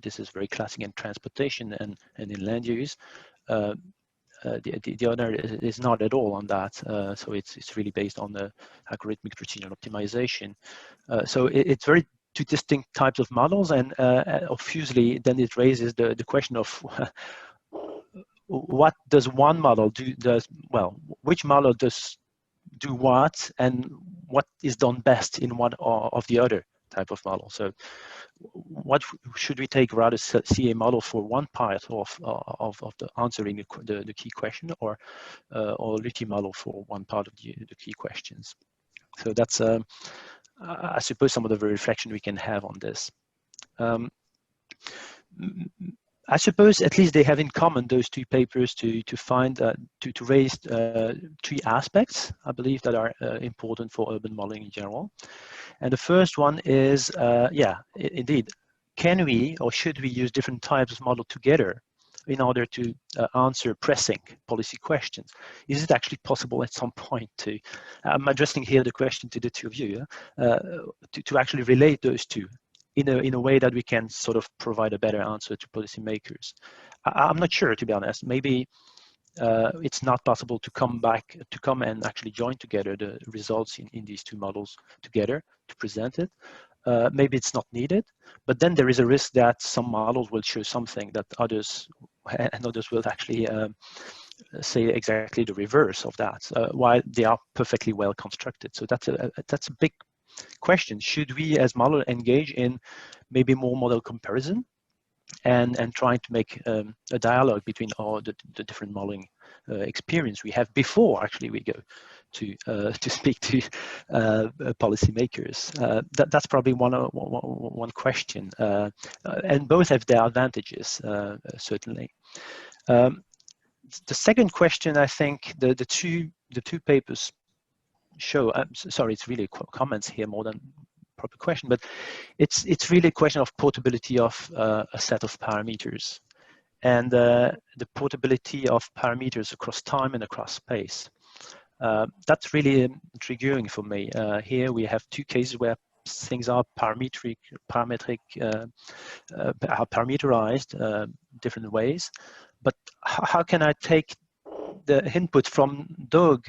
This is very classic in transportation and in land use. The other is not at all on that. So it's really based on the algorithmic precision optimization. So it's very two distinct types of models, and obviously then it raises the question of what does one model do, which model does do what, and what is done best in one of the other type of model. So what should we take, rather see a model for one part of the answering the key question, or Luthi model for one part of the key questions? So that's I suppose some of the reflection we can have on this. I suppose at least they have in common, those two papers, to find to raise three aspects, I believe, that are important for urban modeling in general. And the first one is, yeah, indeed, can we or should we use different types of model together in order to answer pressing policy questions? Is it actually possible at some point to, I'm addressing here the question to the two of you, to actually relate those two in a way that we can sort of provide a better answer to policymakers? I'm not sure, to be honest. Maybe it's not possible to come and actually join together the results in these two models together to present it. Maybe it's not needed, but then there is a risk that some models will show something that others will actually say exactly the reverse of that, while they are perfectly well constructed. So that's a big question. Should we as model engage in maybe more model comparison and trying to make a dialogue between all the different modeling experience we have before actually we go to speak to policymakers? That's probably one question, and both have their advantages, certainly. The second question, I think the two papers show. Sorry, it's really comments here more than proper question, but it's really a question of portability of a set of parameters, and the portability of parameters across time and across space. That's really intriguing for me. Here we have two cases where things are parameterized different ways, but how can I take the input from Doug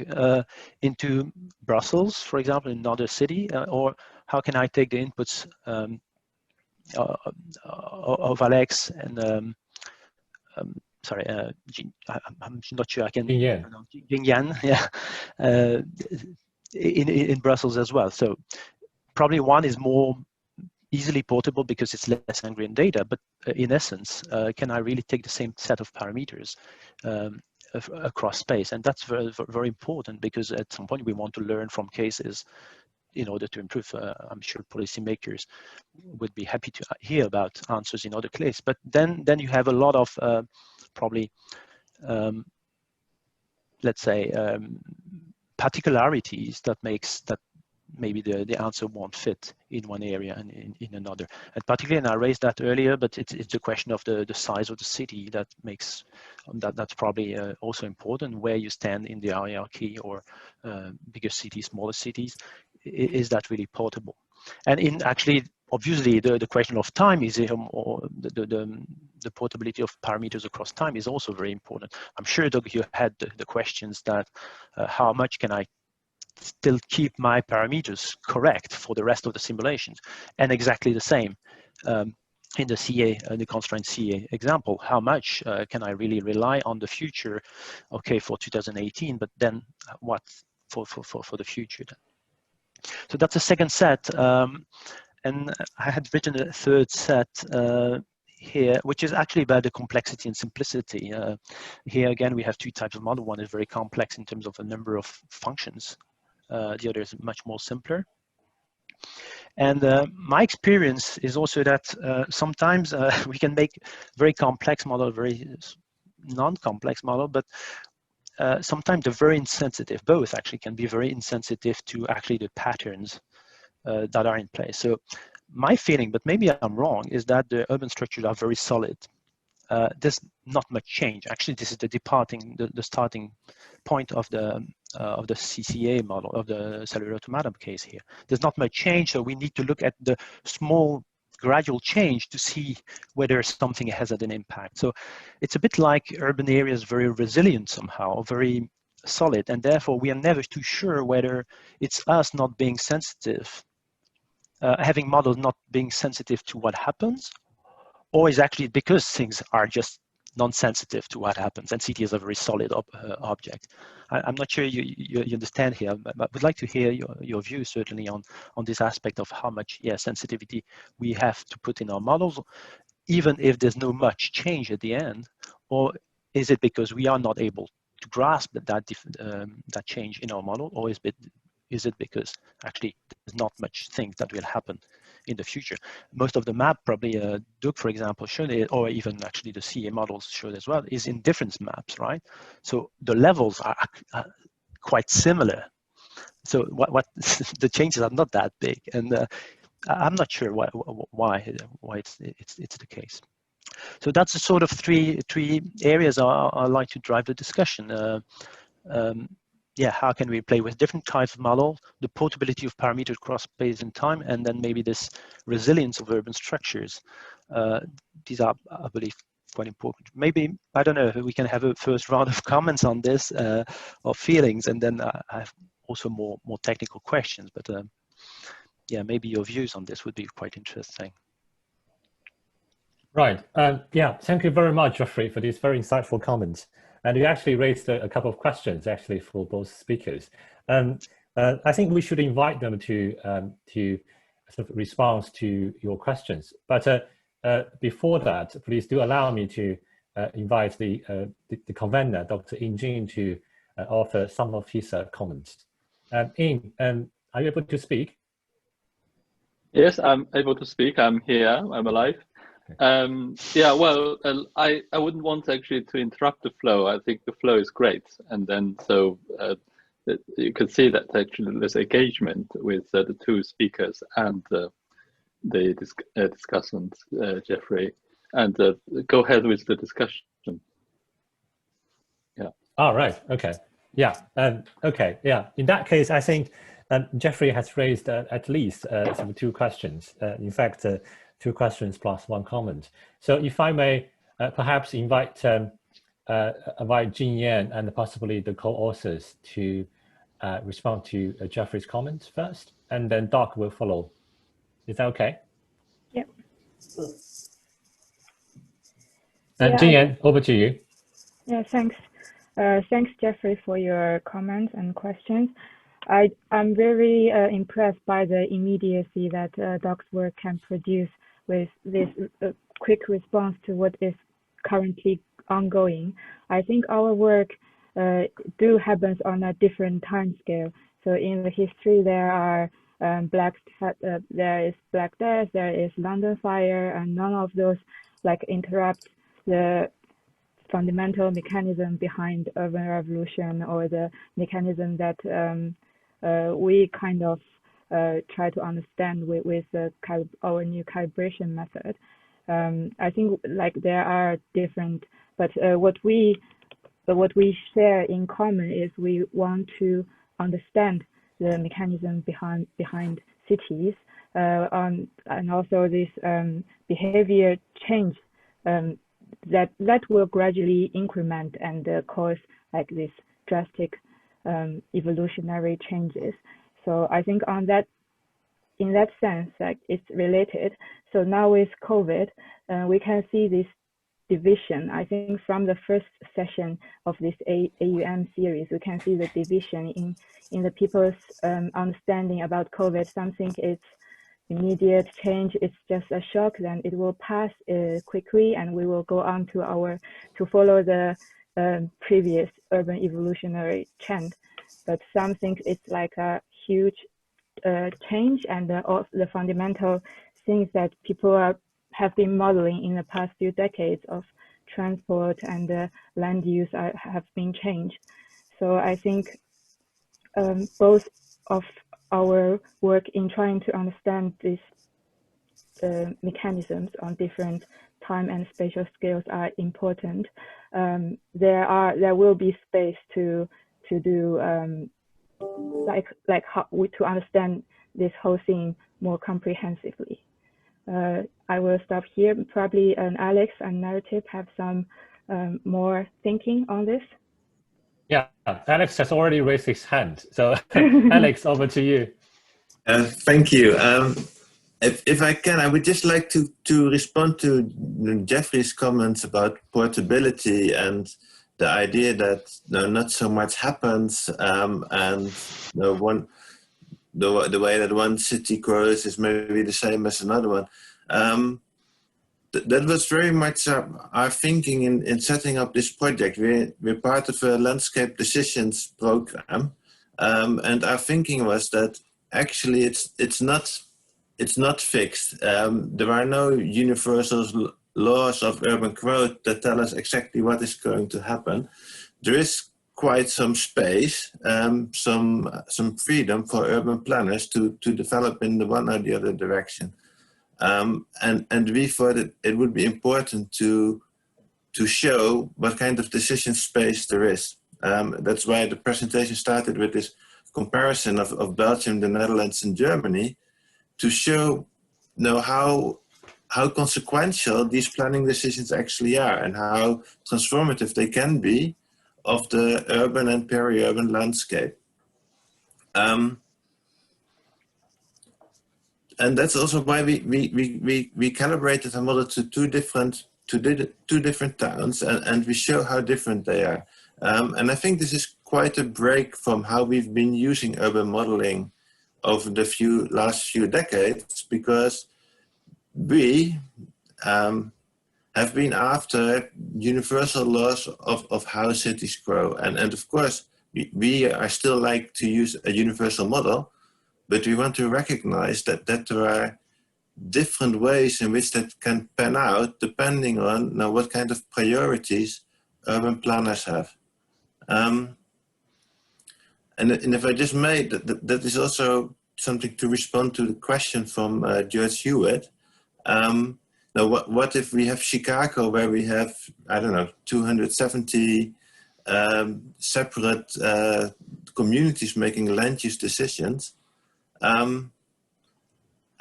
into Brussels, for example, in another city, or how can I take the inputs of Alex and sorry, I'm not sure I can. Jingyan, yeah, in Brussels as well. So probably one is more easily portable because it's less hungry in data, but in essence, can I really take the same set of parameters across space, and that's very, very important, because at some point we want to learn from cases in order to improve. I'm sure policymakers would be happy to hear about answers in other cases, but then you have a lot of probably let's say particularities that makes that maybe the answer won't fit in one area and in another. And particularly, and I raised that earlier, but it's a question of the size of the city that makes that's probably also important, where you stand in the hierarchy, or bigger cities, smaller cities. Is that really portable? And in actually, obviously, the question of time is, or the portability of parameters across time is also very important. I'm sure, Doug, you had the questions that how much can I still keep my parameters correct for the rest of the simulations, and exactly the same in the CA, the constraint CA example. How much can I really rely on the future? Okay, for 2018, but then what for the future then? So that's the second set, and I had written a third set here, which is actually about the complexity and simplicity. Here again, we have two types of model. One is very complex in terms of a number of functions. The other is much more simpler. And my experience is also that sometimes we can make very complex model, very non-complex model, but sometimes they're very insensitive. Both actually can be very insensitive to actually the patterns that are in place. So my feeling, but maybe I'm wrong, is that the urban structures are very solid. There's not much change. Actually, this is the starting point of the CCA model, of the cellular automata case here. There's not much change, so we need to look at the small gradual change to see whether something has had an impact. So it's a bit like urban areas, very resilient somehow, very solid, and therefore we are never too sure whether it's us not being sensitive, having models not being sensitive to what happens, or is actually because things are just non-sensitive to what happens, and CT is a very solid object. I'm not sure you understand here, but I would like to hear your view certainly on this aspect of how much sensitivity we have to put in our models, even if there's no much change at the end, or is it because we are not able to grasp that change in our model, or is it because actually there's not much things that will happen in the future? Most of the map, probably Doug, for example, showed it, or even actually the CA models showed as well, is in difference maps, right? So the levels are quite similar. So what the changes are not that big, and I'm not sure why it's the case. So that's the sort of three areas I like to drive the discussion. How can we play with different types of models, the portability of parameters across space and time, and then maybe this resilience of urban structures. These are, I believe, quite important. Maybe, I don't know, we can have a first round of comments on this, or feelings, and then I have also more technical questions, but maybe your views on this would be quite interesting. Right, thank you very much, Geoffrey, for these very insightful comments. And you actually raised a couple of questions actually for both speakers. I think we should invite them to sort of respond to your questions. But before that, please do allow me to invite the convener, Dr. Jing, to offer some of his comments. Ying, are you able to speak? Yes, I'm able to speak. I'm here. I'm alive. Well, I wouldn't want actually to interrupt the flow. I think the flow is great, and then so you can see that actually there's engagement with the two speakers and the discussant, Geoffrey, and go ahead with the discussion. All right. Okay. Okay. In that case, I think Geoffrey has raised at least some two questions. In fact, 2 questions plus 1 comment. So if I may perhaps invite Jingyan and possibly the co-authors to respond to Geoffrey's comments first, and then Doc will follow. Is that okay? Yep. And Jingyan, over to you. Yeah, thanks. Thanks, Geoffrey, for your comments and questions. I'm very impressed by the immediacy that Doc's work can produce with this quick response to what is currently ongoing. I think our work do happens on a different time scale. So in the history, there are there is Black Death, there is London Fire, and none of those like interrupt the fundamental mechanism behind urban revolution or the mechanism that we kind of try to understand with our new calibration method. I think like there are different, but what we share in common is we want to understand the mechanism behind cities, and also this behavior change that will gradually increment and cause like this drastic evolutionary changes. So I think in that sense, like it's related. So now with COVID, we can see this division. I think from the first session of this AUM series, we can see the division in the people's understanding about COVID. Something is immediate change, it's just a shock, then it will pass quickly, and we will go on to follow the previous urban evolutionary trend. But some things it's like a huge change, and all the fundamental things that people have been modeling in the past few decades of transport and land use have been changed. So I think both of our work in trying to understand these mechanisms on different time and spatial scales are important. There will be space to do to understand this whole thing more comprehensively. I will stop here. Probably Alex and Naratip have some more thinking on this. Yeah, Alex has already raised his hand. So Alex, over to you. Thank you. If I can, I would just like to respond to Geoffrey's comments about portability and the idea that not so much happens, and the way that one city grows is maybe the same as another one. That was very much our thinking in setting up this project. We're part of a landscape decisions program, and our thinking was that actually it's not fixed. There are no universal laws of urban growth that tell us exactly what is going to happen. There is quite some space, some freedom for urban planners to develop in the one or the other direction. And we thought it would be important to show what kind of decision space there is. That's why the presentation started with this comparison of Belgium, the Netherlands, and Germany, to show how consequential these planning decisions actually are and how transformative they can be of the urban and peri-urban landscape. And that's also why we calibrated a model to two different towns, and we show how different they are. And I think this is quite a break from how we've been using urban modeling over the last few decades, because we have been after universal laws of how cities grow. And of course, we are still like to use a universal model, but we want to recognize that there are different ways in which that can pan out depending on what kind of priorities urban planners have. And if I just made, that is also something to respond to the question from George Hewitt. Now, what if we have Chicago, where we have, I don't know, 270 separate communities making land use decisions?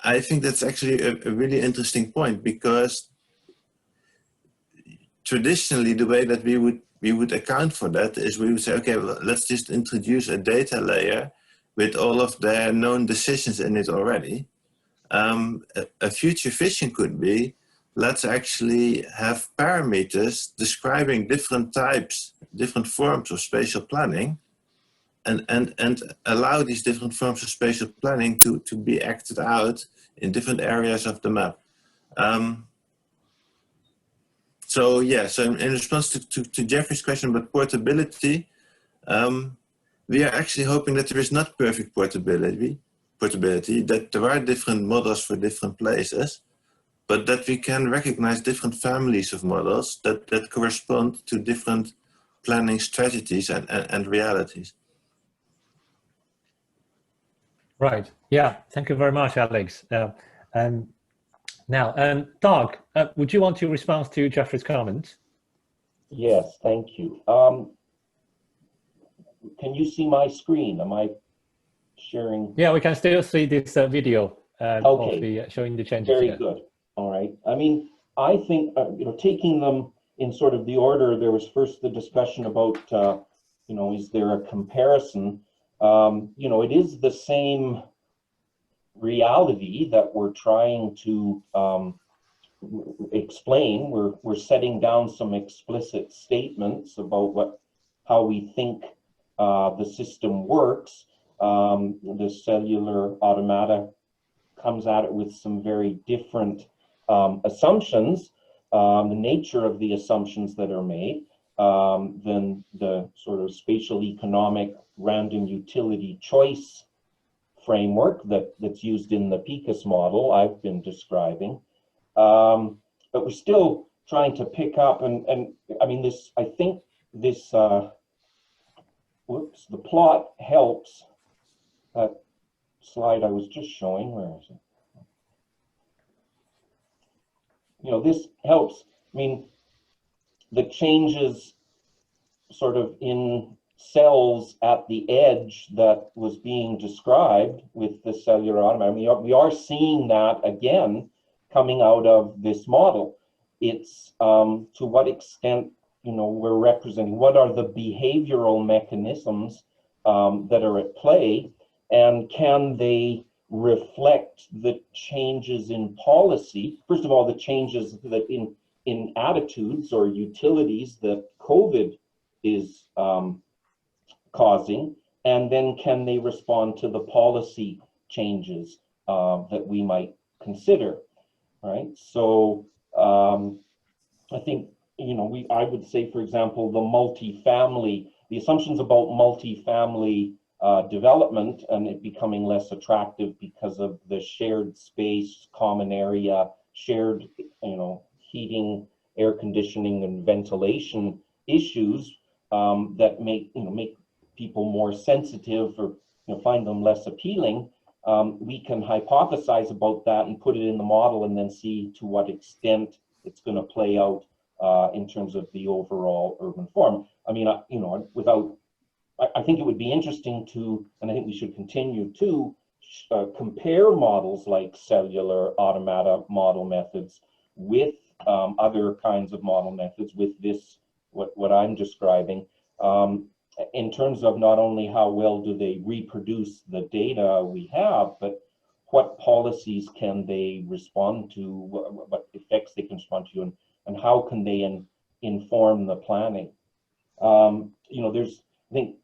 I think that's actually a really interesting point, because traditionally the way that we would account for that is we would say, okay, well, let's just introduce a data layer with all of their known decisions in it already. A future vision could be, let's actually have parameters describing different types, different forms of spatial planning, and allow these different forms of spatial planning to be acted out in different areas of the map. So yeah, so in response to Geoffrey's question about portability, we are actually hoping that there is not perfect portability, that there are different models for different places, but that we can recognize different families of models that correspond to different planning strategies and realities. Right. Yeah. Thank you very much, Alex. Now, Doug, would you want to respond to Geoffrey's comments? Yes, thank you. Can you see my screen? Am I sharing? Yeah, we can still see this video Okay. of the showing the changes. Very here. good. All right. I mean, I think, you know, taking them in sort of the order, there was first the discussion about, you know, is there a comparison? You know, it is the same reality that we're trying to explain. We're setting down some explicit statements about how we think the system works. The cellular automata comes at it with some very different assumptions, the nature of the assumptions that are made, than the sort of spatial economic random utility choice framework that's used in the PECAS model I've been describing. But we're still trying to pick up, and I mean, this, I think this, whoops, the plot helps. That slide I was just showing, where is it? You know, this helps. I mean, the changes sort of in cells at the edge that was being described with the cellular automata. I mean, we are seeing that again coming out of this model. It's to what extent, you know, we're representing what are the behavioral mechanisms that are at play, and can they reflect the changes in policy? First of all, the changes that in attitudes or utilities that COVID is causing, and then can they respond to the policy changes that we might consider, right? So I think, you know, I would say, for example, the assumptions about multifamily development and it becoming less attractive because of the shared space, common area, shared, you know, heating, air conditioning, and ventilation issues that make people more sensitive, or, you know, find them less appealing. We can hypothesize about that and put it in the model, and then see to what extent it's going to play out in terms of the overall urban form. I mean, you know, I think it would be interesting to, and I think we should continue to compare models like cellular automata model methods with other kinds of model methods, with this, what I'm describing, in terms of not only how well do they reproduce the data we have, but what policies can they respond to, what effects they can respond to, and how can they inform the planning. You know, I think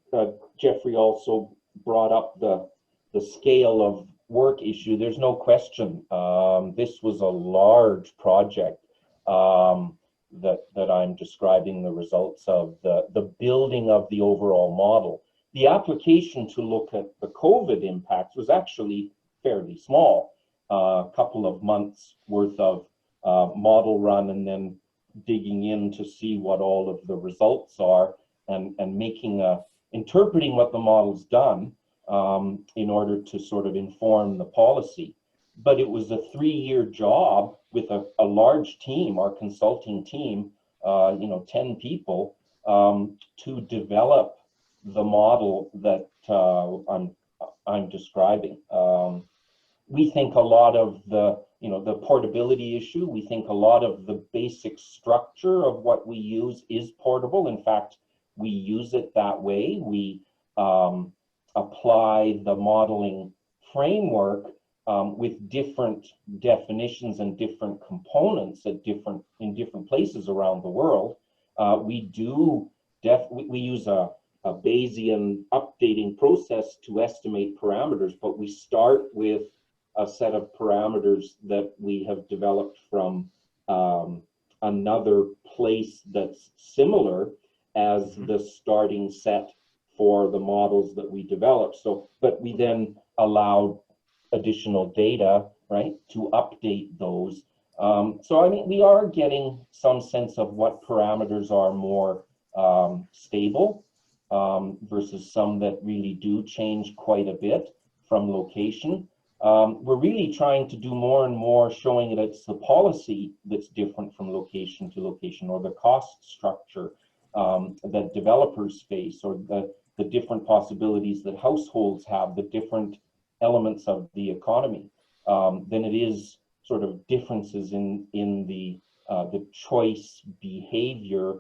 Geoffrey also brought up the scale of work issue. There's no question. This was a large project that I'm describing the results of, the building of the overall model. The application to look at the COVID impacts was actually fairly small, a couple of months worth of model run, and then digging in to see what all of the results are, and interpreting what the model's done in order to sort of inform the policy. But it was a 3-year job with a large team, our consulting team, you know, 10 people, to develop the model that I'm describing. We think a lot of the portability issue, we think a lot of the basic structure of what we use is portable. In fact, we use it that way. We apply the modeling framework with different definitions and different components in different places around the world. We use a Bayesian updating process to estimate parameters, but we start with a set of parameters that we have developed from another place that's similar as the starting set for the models that we developed. So, but we then allowed additional data, right, to update those. So, I mean, we are getting some sense of what parameters are more stable versus some that really do change quite a bit from location. We're really trying to do more and more showing that it's the policy that's different from location to location, or the cost structure that developers face, or the different possibilities that households have, the different elements of the economy, than it is sort of differences in the choice behavior.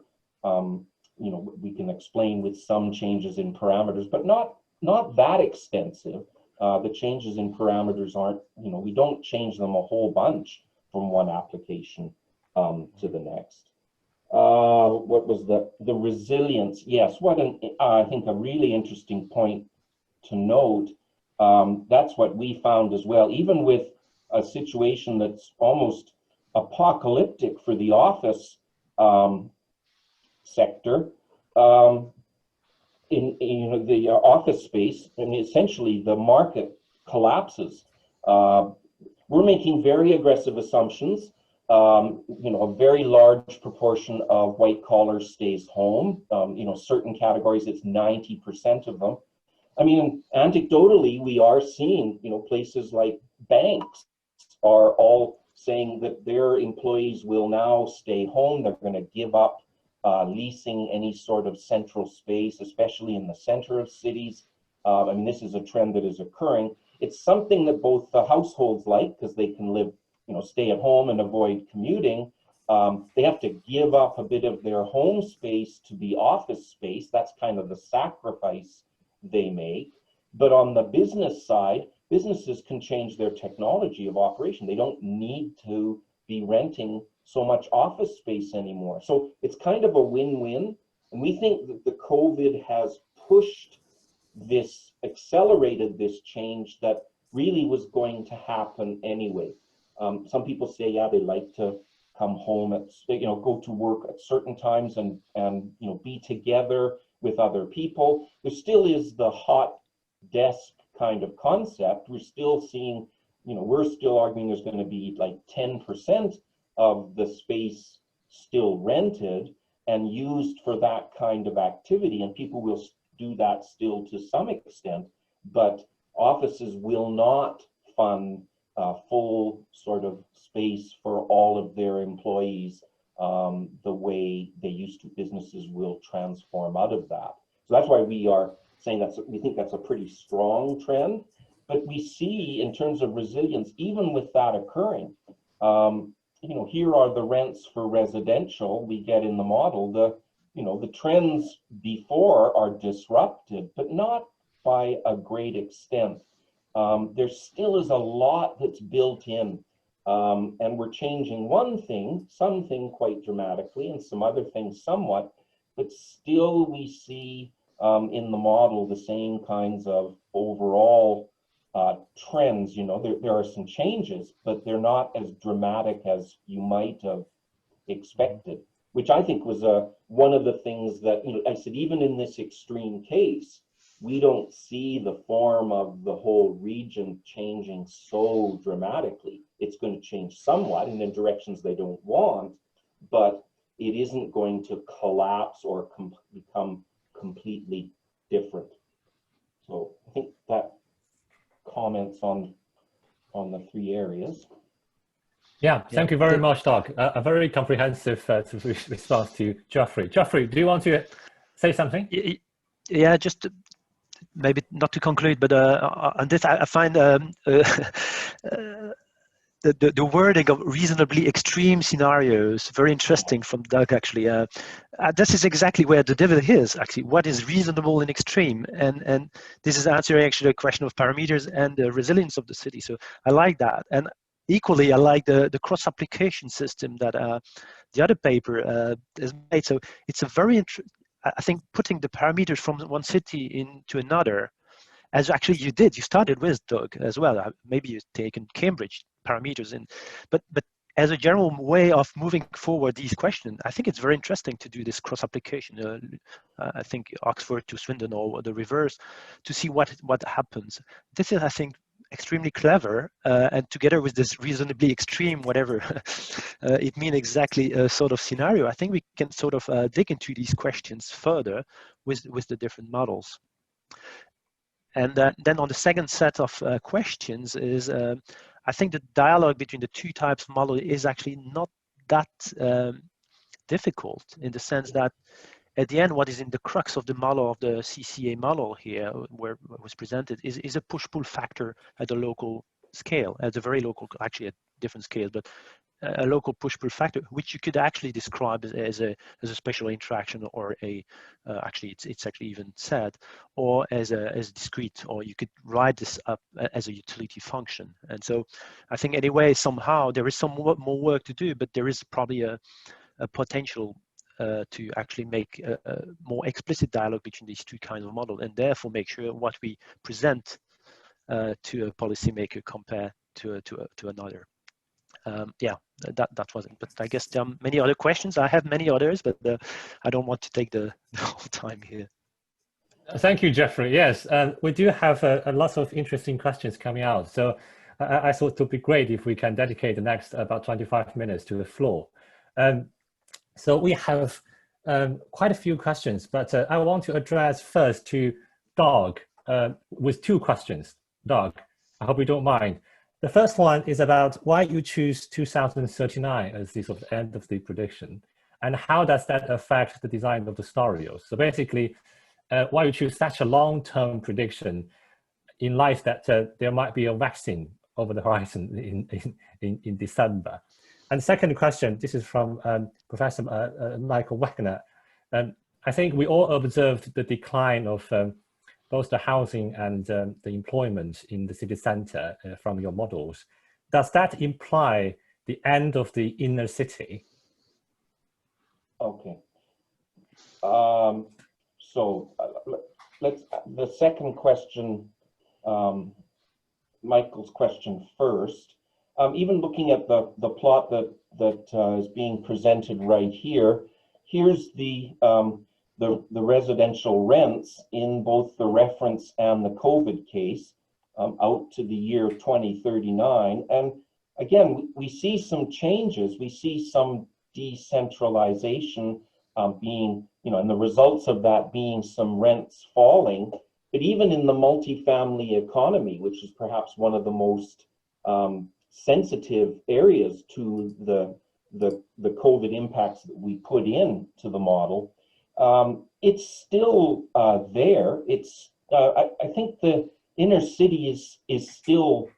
You know, we can explain with some changes in parameters, but not that extensive. The changes in parameters aren't, you know, we don't change them a whole bunch from one application to the next. What was the resilience? Yes, what I think a really interesting point to note. That's what we found as well, even with a situation that's almost apocalyptic for the office sector. In you know, the office space, and essentially the market collapses. We're making very aggressive assumptions. You know, a very large proportion of white collar stays home. You know, certain categories, it's 90% of them. I mean, anecdotally, we are seeing, you know, places like banks are all saying that their employees will now stay home. They're going to give up leasing any sort of central space, especially in the center of cities. I mean, this is a trend that is occurring. It's something that both the households like, because they can live, you know, stay at home and avoid commuting. They have to give up a bit of their home space to the office space. That's kind of the sacrifice they make. But on the business side, businesses can change their technology of operation. They don't need to be renting so much office space anymore. So it's kind of a win-win. And we think that the COVID has pushed this, accelerated this change that really was going to happen anyway. Some people say, yeah, they like to come home at, you know, go to work at certain times and you know, be together with other people. There still is the hot desk kind of concept. We're still seeing, you know, we're still arguing there's going to be like 10% of the space still rented and used for that kind of activity, and people will do that still to some extent, but offices will not fund full sort of space for all of their employees the way they used to. Businesses will transform out of that. So that's why we are saying that we think that's a pretty strong trend. But we see, in terms of resilience, even with that occurring, you know, here are the rents for residential we get in the model. You know, the trends before are disrupted, but not by a great extent. There still is a lot that's built in, and we're changing one thing, something quite dramatically, and some other things somewhat, but still we see in the model the same kinds of overall trends. You know, there are some changes, but they're not as dramatic as you might have expected, which I think was one of the things that, you know, I said, even in this extreme case, we don't see the form of the whole region changing so dramatically. It's going to change somewhat and in directions they don't want, but it isn't going to collapse or become completely different. So I think that comments on the three areas. Yeah, thank you very much, Doug. A very comprehensive response to Geoffrey. Geoffrey, do you want to say something? Yeah, just maybe not to conclude, but on this, I find the wording of reasonably extreme scenarios very interesting from Doug, actually. This is exactly where the devil is, actually. What is reasonable and extreme? And this is answering actually the question of parameters and the resilience of the city. So I like that. And equally, I like the cross-application system that the other paper has made. So it's a very, I think, putting the parameters from one city into another, as actually you did. You started with, Doug, as well. Maybe you've taken Cambridge parameters in, but as a general way of moving forward these questions, I think it's very interesting to do this cross-application. I think Oxford to Swindon or the reverse, to see what happens. This is, I think, extremely clever, and together with this reasonably extreme, whatever it means exactly, sort of scenario, I think we can sort of dig into these questions further with the different models. And then on the second set of questions is, I think the dialogue between the two types of model is actually not that difficult, in the sense that at the end, what is in the crux of the model, of the CCA model here, where it was presented, is a push-pull factor at a local scale, at a very local, actually at different scales, but a local push-pull factor, which you could actually describe as a spatial interaction, or a actually it's actually even said, or as discrete, or you could write this up as a utility function. And so I think anyway, somehow there is some more work to do, but there is probably a potential to actually make a more explicit dialogue between these two kinds of models, and therefore make sure what we present to a policymaker compare to another. Yeah, that was it. But I guess there are many other questions. I have many others, but I don't want to take the whole time here. Thank you, Geoffrey. Yes, we do have a lot of interesting questions coming out. So I thought it would be great if we can dedicate the next about 25 minutes to the floor. So we have quite a few questions, but I want to address first to Doug with two questions. Doug, I hope you don't mind. The first one is about why you choose 2039 as the sort of end of the prediction, and how does that affect the design of the scenarios? So basically, why you choose such a long-term prediction in light that there might be a vaccine over the horizon in December. And second question, this is from Professor Michael Wagner. I think we all observed the decline of both the housing and the employment in the city center from your models. Does that imply the end of the inner city? Okay. So let's, the second question, Michael's question first. Even looking at the plot that is being presented right here, here's the residential rents in both the reference and the COVID case out to the year 2039. And again, we see some changes. We see some decentralization being, and the results of that being some rents falling. But even in the multifamily economy, which is perhaps one of the most sensitive areas to the COVID impacts that we put into the model, it's still there. It's I think the inner city is still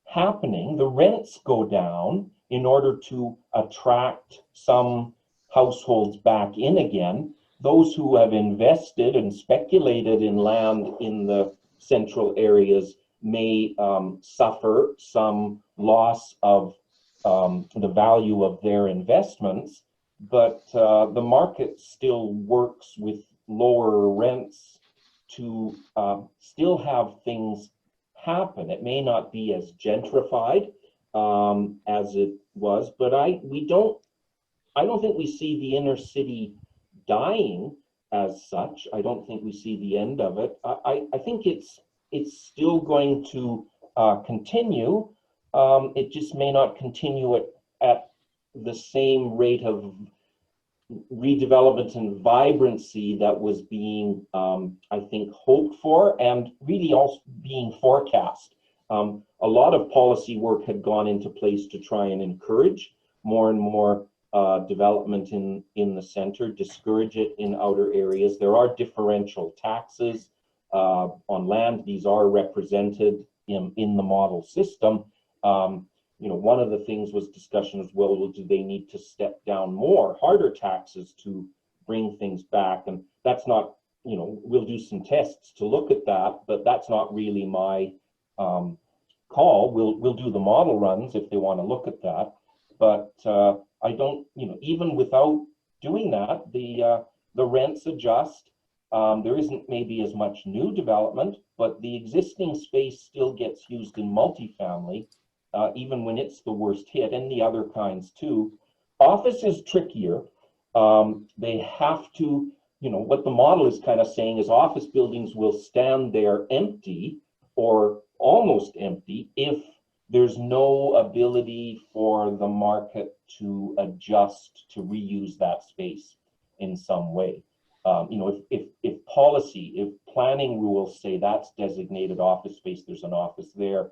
happening. The rents go down in order to attract some households back in again. Those who have invested and speculated in land in the central areas may suffer some loss of the value of their investments, but the market still works with lower rents to still have things happen. It may not be as gentrified as it was, but I don't think we see the inner city dying as such. I don't think we see the end of it. I think it's still going to continue. It just may not continue at the same rate of redevelopment and vibrancy that was being, I think, hoped for and really also being forecast. A lot of policy work had gone into place to try and encourage more and more development in the center, discourage it in outer areas. There are differential taxes on land. These are represented in the model system. One of the things was discussion as well, do they need to step down more, harder taxes to bring things back? And that's not, we'll do some tests to look at that, but that's not really my call. We'll do the model runs if they want to look at that. But I don't, even without doing that, the rents adjust. There isn't maybe as much new development, but the existing space still gets used in multifamily. even when it's the worst hit, and the other kinds too. Office is trickier. They have to, what the model is kind of saying is office buildings will stand there empty or almost empty if there's no ability for the market to adjust to reuse that space in some way. If policy, if planning rules say that's designated office space, there's an office there,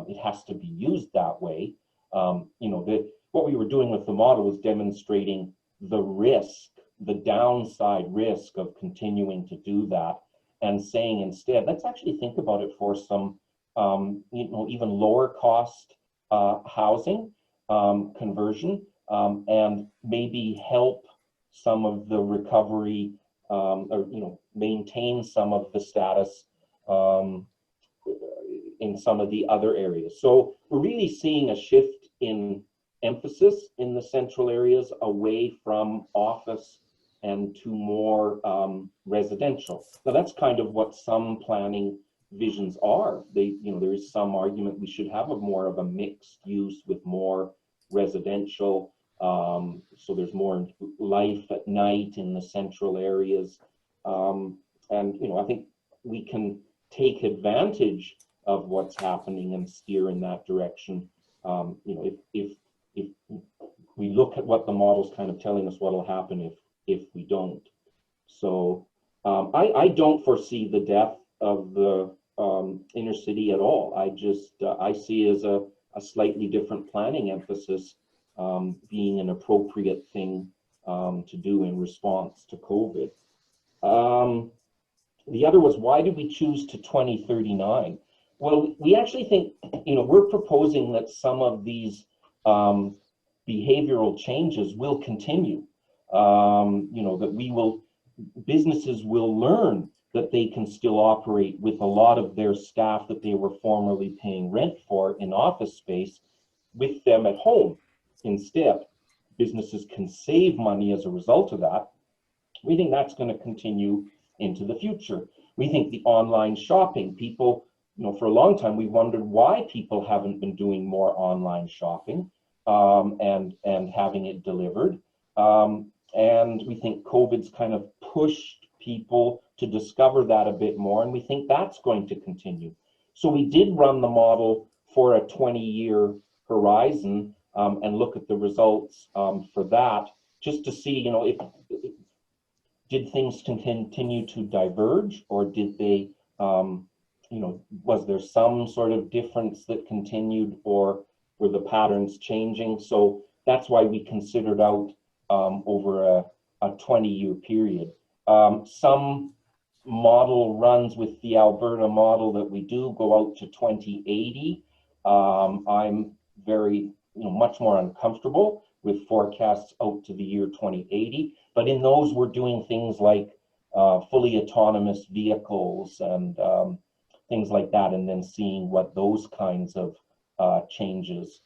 it has to be used that way. What we were doing with the model was demonstrating the risk, the downside risk of continuing to do that, and saying instead, let's actually think about it for some, even lower cost housing conversion, and maybe help some of the recovery, or maintain some of the status in some of the other areas. So we're really seeing a shift in emphasis in the central areas away from office and to more residential. Now that's kind of what some planning visions are. There is some argument we should have more of a mixed use with more residential, so there's more life at night in the central areas. And I think we can take advantage of what's happening and steer in that direction. If we look at what the model's kind of telling us what'll happen if we don't. So I don't foresee the death of the inner city at all. I see as a slightly different planning emphasis being an appropriate thing to do in response to COVID. The other was, why did we choose to 2039? Well, we actually think, we're proposing that some of these behavioral changes will continue. That businesses will learn that they can still operate with a lot of their staff that they were formerly paying rent for in office space with them at home instead. Businesses can save money as a result of that. We think that's going to continue into the future. We think the online shopping, people, for a long time, we wondered why people haven't been doing more online shopping and having it delivered. And we think COVID's kind of pushed people to discover that a bit more, and we think that's going to continue. So we did run the model for a 20-year horizon and look at the results for that, just to see, did things continue to diverge, or did they, was there some sort of difference that continued, or were the patterns changing? So that's why we considered out over a 20-year period. Some model runs with the Alberta model that we do go out to 2080. I'm very, much more uncomfortable with forecasts out to the year 2080. But in those, we're doing things like fully autonomous vehicles and things like that, and then seeing what those kinds of changes,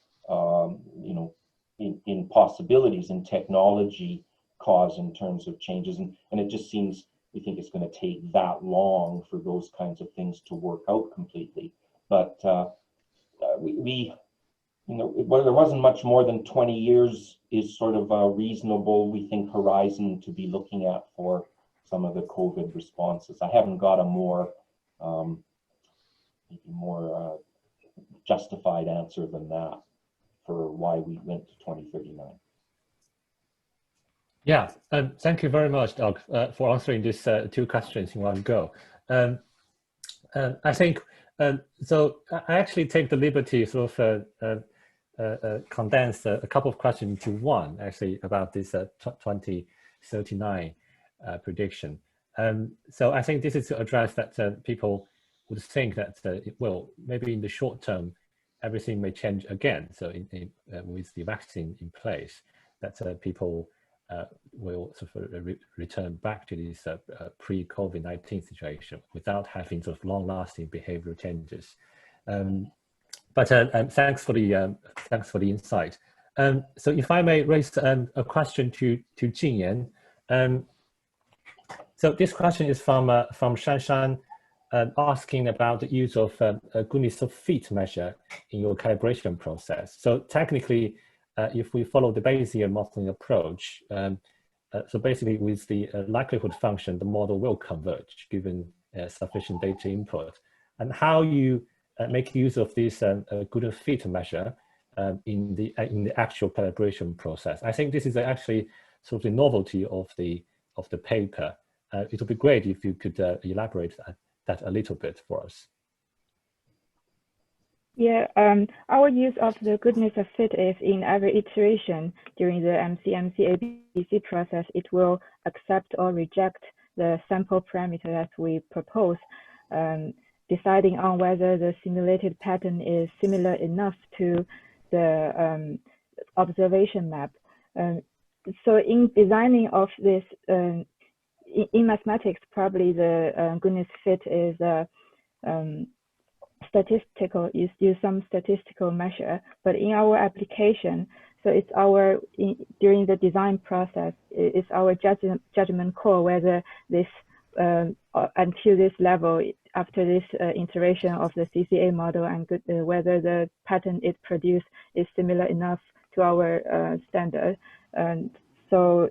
in possibilities in technology cause in terms of changes. And it just seems, we think it's going to take that long for those kinds of things to work out completely. But well, there wasn't much more than 20 years is sort of a reasonable, we think, horizon to be looking at for some of the COVID responses. I haven't got a more justified answer than that for why we went to 2039. Yeah, thank you very much, Doug, for answering these two questions in one go. I think, so I actually take the liberty sort of condense a couple of questions into one, actually, about this 2039 prediction. So I think this is to address that people would think that, well, maybe in the short term, everything may change again. So with the vaccine in place, that people will sort of return back to this pre-COVID-19 situation without having sort of long-lasting behavioral changes. But thanks for the insight. So if I may raise a question to Jingyan. So this question is from Shanshan asking about the use of a goodness of fit measure in your calibration process. So technically, if we follow the Bayesian modeling approach, so basically with the likelihood function, the model will converge given sufficient data input. And how you make use of this goodness fit measure in the actual calibration process. I think this is actually sort of the novelty of the paper. It would be great if you could elaborate that a little bit for us. Yeah, our use of the goodness of fit is in every iteration during the MCMC-ABC process. It will accept or reject the sample parameter that we propose, deciding on whether the simulated pattern is similar enough to the observation map. So in designing of this, in mathematics, probably the goodness fit is statistical, use some statistical measure, but in our application, so it's our, during the design process, it's our judgment call whether this, until this level, after this iteration of the CCA model, and whether the pattern it produced is similar enough to our standard. And so,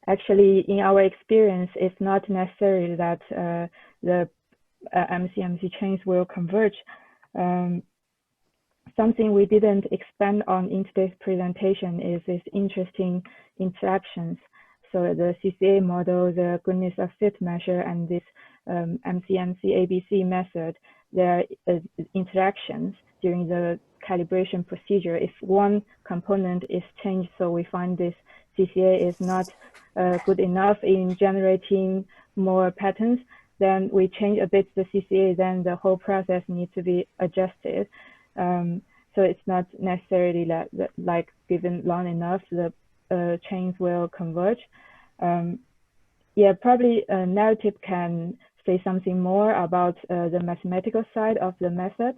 actually, in our experience, it's not necessary that the MCMC chains will converge. Something we didn't expand on in today's presentation is this interesting interactions. So the CCA model, the goodness of fit measure, and this MCMC-ABC method, there are interactions during the calibration procedure. If one component is changed, so we find this CCA is not good enough in generating more patterns, then we change a bit the CCA, then the whole process needs to be adjusted. So it's not necessarily like given long enough, the chains will converge. Yeah, probably Naratip can say something more about the mathematical side of the method.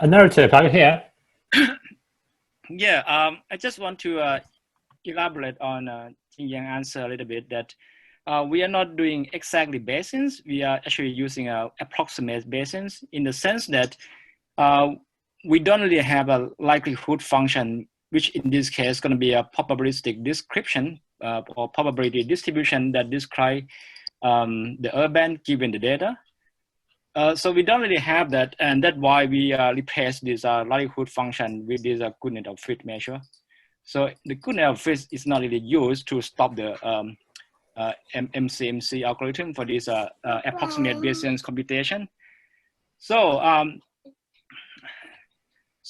Naratip, are you here? Yeah, I just want to elaborate on Jingyan answer a little bit that we are not doing exactly Bayesians. We are actually using approximate Bayesians in the sense that we don't really have a likelihood function, which in this case is going to be a probabilistic description or probability distribution that describe the urban given the data. So we don't really have that, and that's why we replace this likelihood function with this goodness of fit measure. So the goodness of fit is not really used to stop the MCMC algorithm for this approximate Bayesian computation. So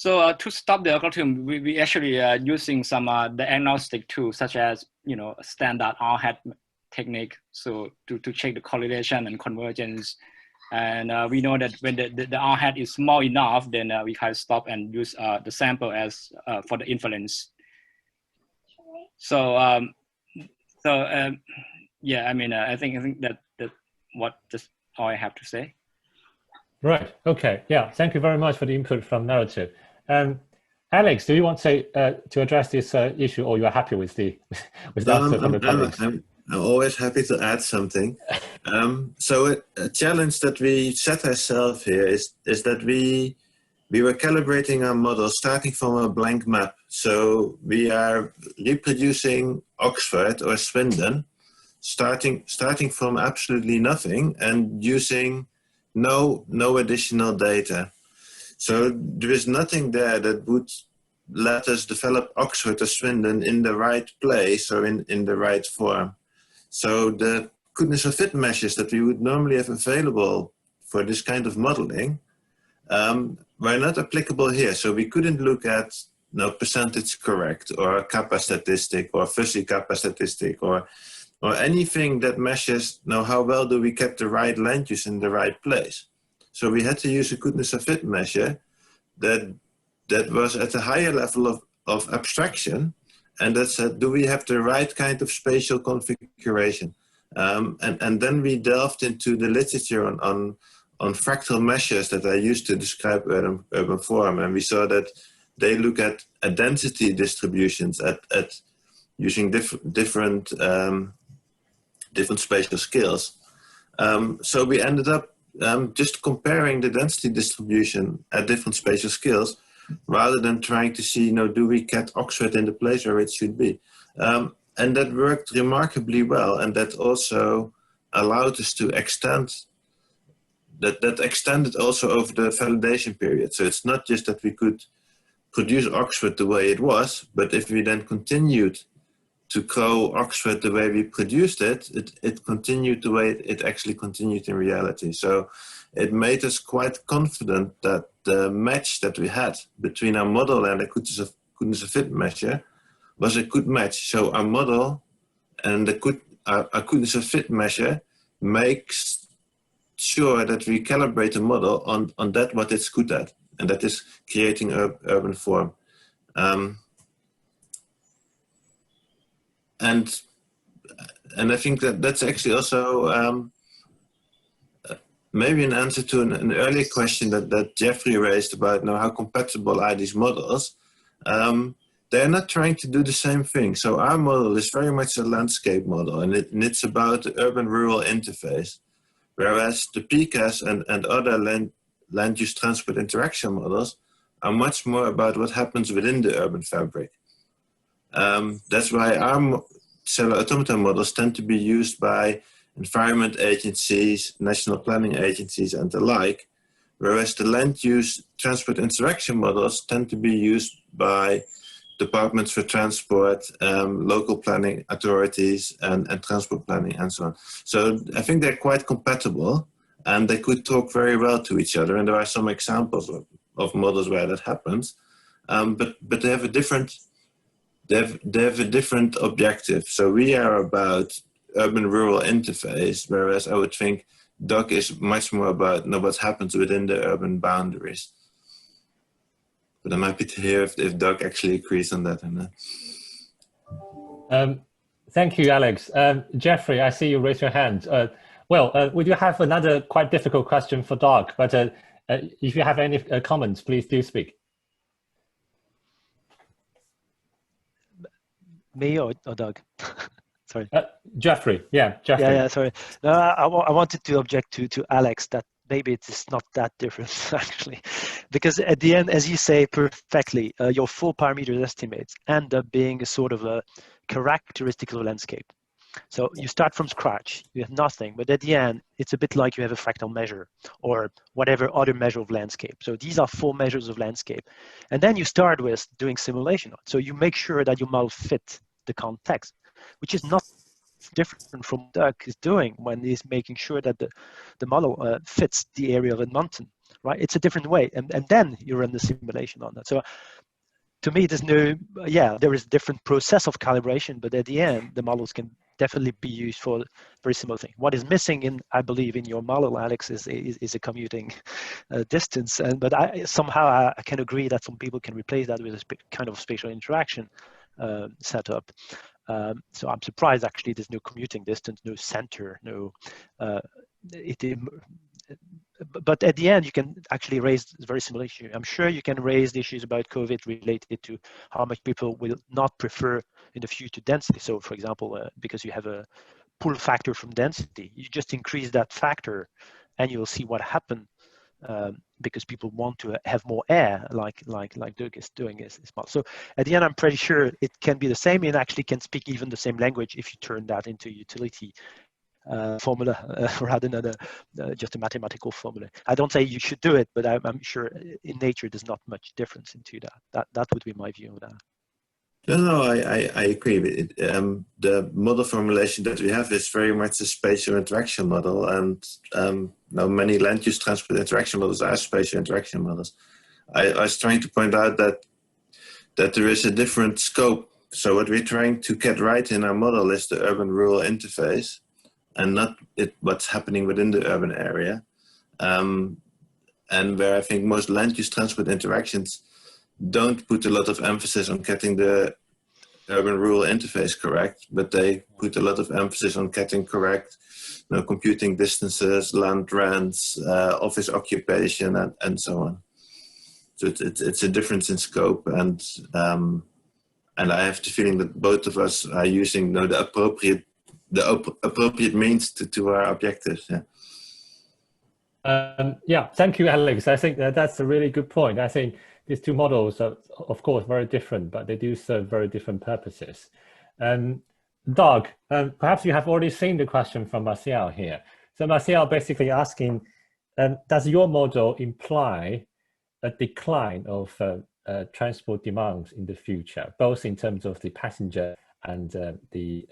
to stop the algorithm, we actually are using some diagnostic tools such as standard R-hat technique, so to check the correlation and convergence. And we know that when the R-hat is small enough, then we can stop and use the sample as for the inference. So yeah, I mean, I think that just all I have to say. Right. Okay. Yeah. Thank you very much for the input from Naratip. Alex, do you want to address this issue, or you are happy with the answer from the colleagues? I'm always happy to add something. So a challenge that we set ourselves here is that we were calibrating our model starting from a blank map. So we are reproducing Oxford or Swindon, starting from absolutely nothing and using no additional data. So there is nothing there that would let us develop Oxford or Swindon in the right place or in the right form. So the goodness of fit measures that we would normally have available for this kind of modeling were not applicable here. So we couldn't look at percentage correct or kappa statistic or fuzzy kappa statistic or anything that measures how well do we get the right land use in the right place. So we had to use a goodness of fit measure that was at a higher level of abstraction, and that said, do we have the right kind of spatial configuration? And then we delved into the literature on fractal measures that I used to describe urban form, and we saw that they look at density distributions, at using different spatial scales. So we ended up just comparing the density distribution at different spatial scales, rather than trying to see, do we get Oxford in the place where it should be? And that worked remarkably well, and that also allowed us to extend. That extended also over the validation period. So it's not just that we could produce Oxford the way it was, but if we then continued to grow Oxford the way we produced it, it continued the way it actually continued in reality. So it made us quite confident that the match that we had between our model and the goodness of fit measure was a good match. So our model and our goodness of fit measure makes sure that we calibrate the model on that what it's good at, and that is creating urban form. And I think that's actually also maybe an answer to an earlier question that Geoffrey raised about how compatible are these models. They're not trying to do the same thing. So our model is very much a landscape model, and it's about the urban-rural interface. Whereas the PECAS and other land use transport interaction models are much more about what happens within the urban fabric. That's why our cellular automata models tend to be used by environment agencies, national planning agencies, and the like, whereas the land use transport interaction models tend to be used by departments for transport, local planning authorities, and transport planning, and so on. So I think they're quite compatible, and they could talk very well to each other. And there are some examples of models where that happens, but they have a different objective. So we are about urban-rural interface, whereas I would think Doug is much more about what happens within the urban boundaries. But I'm happy to hear if Doug actually agrees on that or not. Thank you, Alex. Geoffrey, I see you raise your hand. We do have another quite difficult question for Doug, but if you have any comments, please do speak. Me or Doug? Sorry. Geoffrey, yeah, Geoffrey. Yeah, sorry. No, I wanted to object to Alex that maybe it's not that different actually, because at the end, as you say perfectly, your 4 parameter estimates end up being a sort of a characteristic of the landscape. So you start from scratch, you have nothing, but at the end, it's a bit like you have a fractal measure or whatever other measure of landscape. So these are 4 measures of landscape. And then you start with doing simulation. So you make sure that your model fits the context, which is not different from what Doug is doing when he's making sure that the model fits the area of Edmonton, right? It's a different way. And then you run the simulation on that. So to me, there's there is a different process of calibration, but at the end, the models can definitely be used for very similar thing. What is missing I believe, in your model, Alex, is a commuting distance. But somehow I can agree that some people can replace that with a kind of spatial interaction setup. So I'm surprised actually there's no commuting distance, no center, no. But at the end, you can actually raise very similar issues. I'm sure you can raise the issues about COVID related to how much people will not prefer in the future density. So, for example, because you have a pull factor from density, you just increase that factor, and you'll see what happens. Because people want to have more air, like Doug is doing his model. So at the end, I'm pretty sure it can be the same, and actually can speak even the same language if you turn that into utility formula rather than just a mathematical formula. I don't say you should do it, but I'm sure in nature there's not much difference into that. That would be my view of that. No, I agree. The model formulation that we have is very much a spatial interaction model, and now many land use transport interaction models are spatial interaction models. I was trying to point out that there is a different scope. So what we're trying to get right in our model is the urban-rural interface, and not what's happening within the urban area. And where I think most land use transport interactions don't put a lot of emphasis on getting the urban-rural interface correct, but they put a lot of emphasis on getting correct computing distances, land rents, office occupation, and so on. So it's a difference in scope, and and I have the feeling that both of us are using the appropriate means to our objectives. Yeah. Yeah, thank you, Alex. I think that's a really good point. I think these two models are, of course, very different, but they do serve very different purposes. Doug, perhaps you have already seen the question from Martial here. So Martial basically asking, does your model imply a decline of transport demands in the future, both in terms of the passenger and the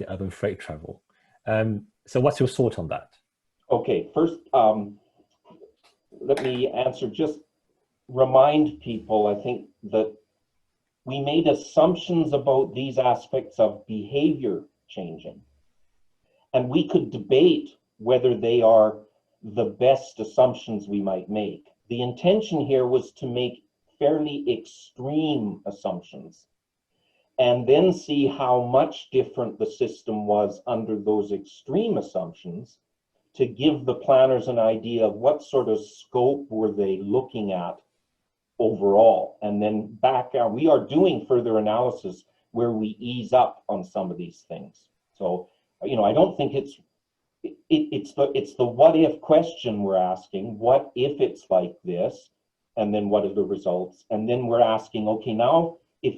urban freight travel? So what's your thought on that? Okay, first, let me answer, just remind people, I think, that we made assumptions about these aspects of behavior changing. And we could debate whether they are the best assumptions we might make. The intention here was to make fairly extreme assumptions and then see how much different the system was under those extreme assumptions, to give the planners an idea of what sort of scope were they looking at overall. And then back out, we are doing further analysis where we ease up on some of these things. So, you know, I don't think it's the what if question we're asking. What if it's like this? And then what are the results? And then we're asking, okay, now if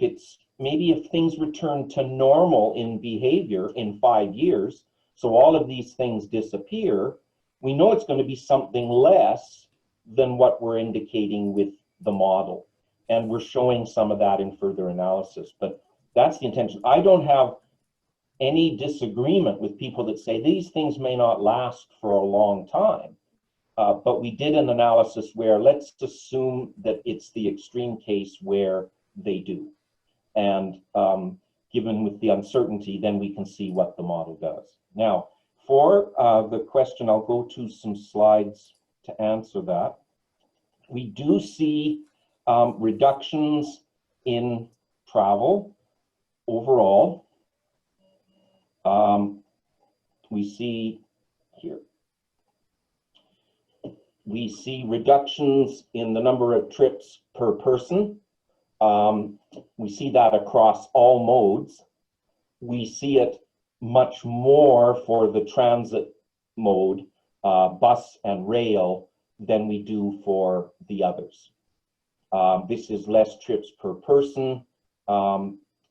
things return to normal in behavior in 5 years, so all of these things disappear, we know it's going to be something less than what we're indicating with the model. And we're showing some of that in further analysis, but that's the intention. I don't have any disagreement with people that say these things may not last for a long time, but we did an analysis where let's assume that it's the extreme case where they do. And given with the uncertainty, then we can see what the model does. Now, for the question, I'll go to some slides to answer that. We do see reductions in travel overall. We see here, we see reductions in the number of trips per person. We see that across all modes. We see it much more for the transit mode, bus and rail, than we do for the others. This is less trips per person.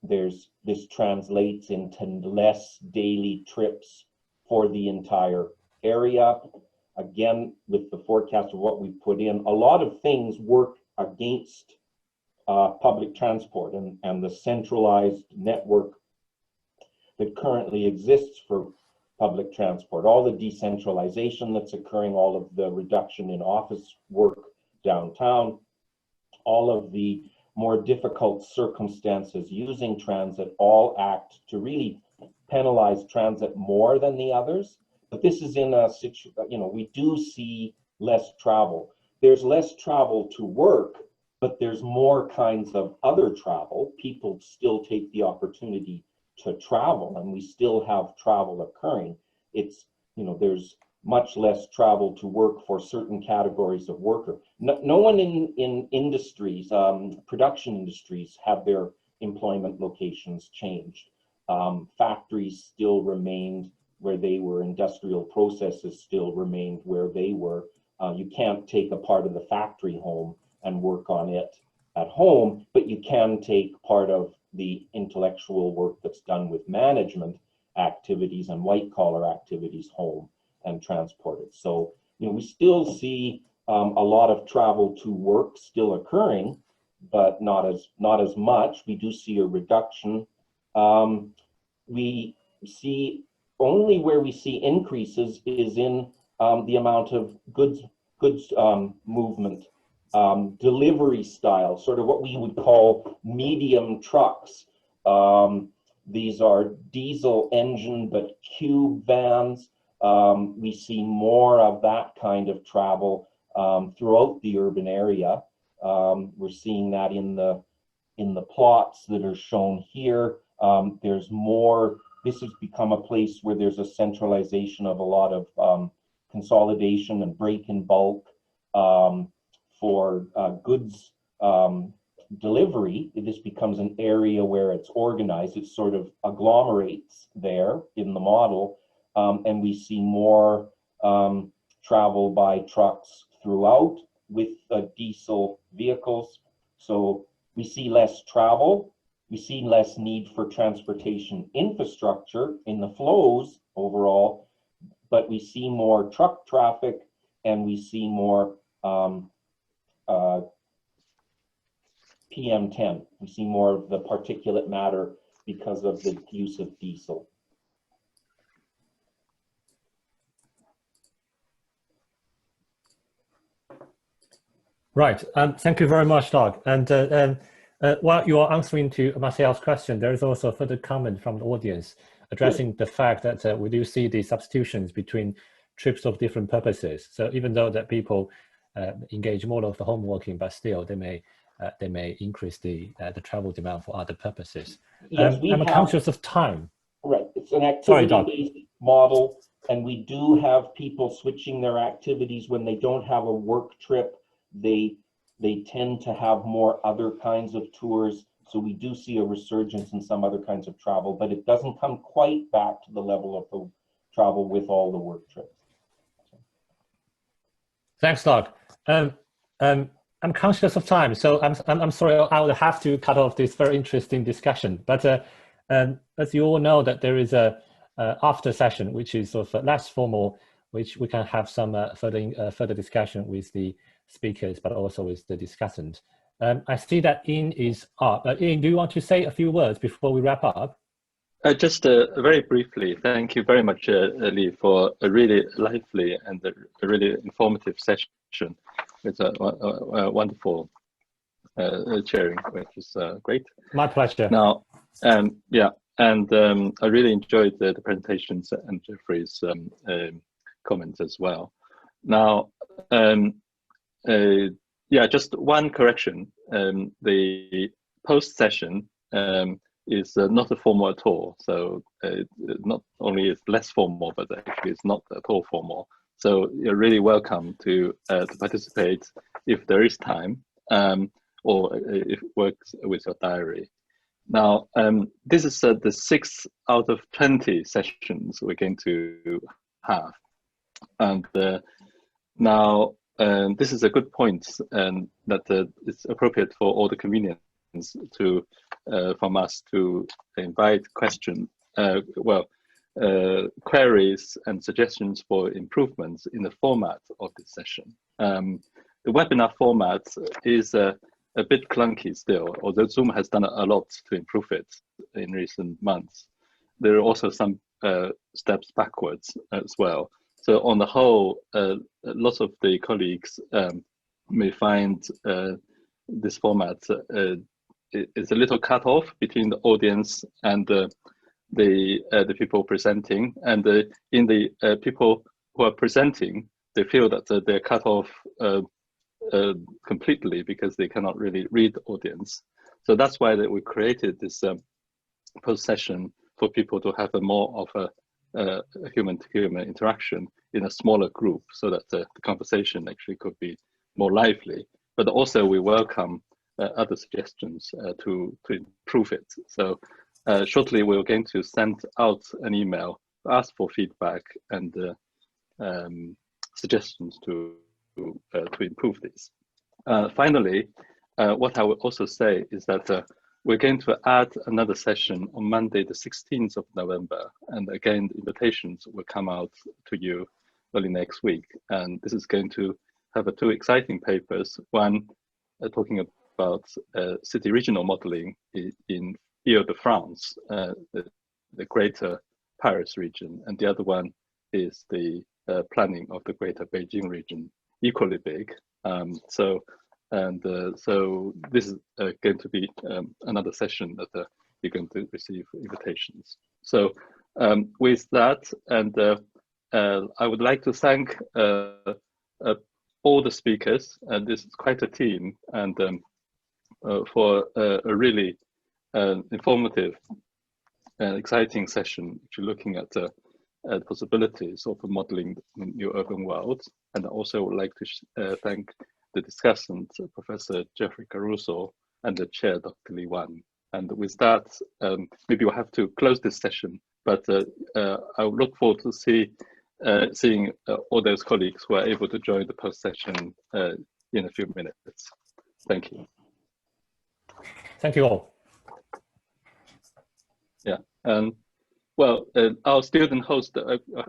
This translates into less daily trips for the entire area. Again, with the forecast of what we put in, a lot of things work against public transport and the centralized network that currently exists for public transport. All the decentralization that's occurring, all of the reduction in office work downtown, all of the more difficult circumstances using transit all act to really penalize transit more than the others. But this is in a situation, you know, we do see less travel. There's less travel to work, but there's more kinds of other travel. People still take the opportunity to travel, and we still have travel occurring. It's, you know, there's much less travel to work for certain categories of worker. No one in industries, production industries, have their employment locations changed. Factories still remained where they were. Industrial processes still remained where they were. You can't take a part of the factory home and work on it at home, but you can take part of the intellectual work that's done with management activities and white collar activities home and transport it. So, you know, we still see a lot of travel to work still occurring, but not as much. We do see a reduction. We see only where we see increases is in the amount of goods movement, delivery style, sort of what we would call medium trucks. These are diesel engine but cube vans. We see more of that kind of travel throughout the urban area. We're seeing that in the plots that are shown here. There's more. This has become a place where there's a centralization of a lot of consolidation and break in bulk for goods delivery, this becomes an area where it's organized. It sort of agglomerates there in the model, and we see more travel by trucks throughout with diesel vehicles. So we see less travel, we see less need for transportation infrastructure in the flows overall, but we see more truck traffic and we see more PM10. We see more of the particulate matter because of the use of diesel. Right. Thank you very much, Doug. And while you are answering to Marcel's question, there is also a further comment from the audience addressing the fact that we do see the substitutions between trips of different purposes. So even though that people engage more of the home working, but still they may increase the travel demand for other purposes. Yes, I'm conscious of time. Right. It's an activity-based model, and we do have people switching their activities when they don't have a work trip. They tend to have more other kinds of tours. So we do see a resurgence in some other kinds of travel, but it doesn't come quite back to the level of the travel with all the work trips. Thanks, Doug. I'm conscious of time, so I'm sorry, I will have to cut off this very interesting discussion. But as you all know, that there is a after session, which is sort of less formal, which we can have some further discussion with the speakers, but also with the discussant. I see that Ian is up. Ian, do you want to say a few words before we wrap up? Just very briefly, thank you very much, Lee, for a really lively and a really informative session. It's a wonderful chairing, which is great. My pleasure. Now, yeah, and I really enjoyed the presentations and Geoffrey's comments as well. Now, yeah, just one correction. The post-session is not a formal at all. So not only is less formal, but actually it's not at all formal. So you're really welcome to participate if there is time, or if it works with your diary. Now, this is the 6 out of 20 sessions we're going to have. And now, this is a good point, that it's appropriate for all the convenience to from us to invite queries and suggestions for improvements in the format of this session. The webinar format is a bit clunky still, although Zoom has done a lot to improve it in recent months. There are also some steps backwards as well. So on the whole, lots of the colleagues may find this format is a little cut off between the audience and the people presenting, and in the people who are presenting, they feel that they're cut off completely because they cannot really read the audience. So that's why we created this post session for people to have a more of a human-to-human interaction in a smaller group, so that the conversation actually could be more lively. But also we welcome other suggestions to improve it. So shortly we're going to send out an email to ask for feedback and suggestions to improve this. Finally, what I would also say is that we're going to add another session on Monday, the 16th of November. And again, the invitations will come out to you early next week. And this is going to have 2 exciting papers. One talking about city regional modeling in Ile-de-France, the greater Paris region. And the other one is the planning of the greater Beijing region, equally big. So this is going to be another session that you're going to receive invitations. So with that, and I would like to thank all the speakers, and this is quite a team, and for a really informative and exciting session, which you're looking at the possibilities of modeling the new urban world. And I also would like to thank the discussant, Professor Geoffrey Caruso, and the chair, Dr. Lee Wan. And with that, maybe we'll have to close this session, but I look forward to seeing all those colleagues who are able to join the post-session in a few minutes. Thank you. Thank you all. Yeah, well, our student host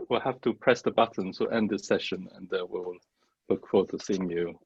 will have to press the button to end this session, and we'll look forward to seeing you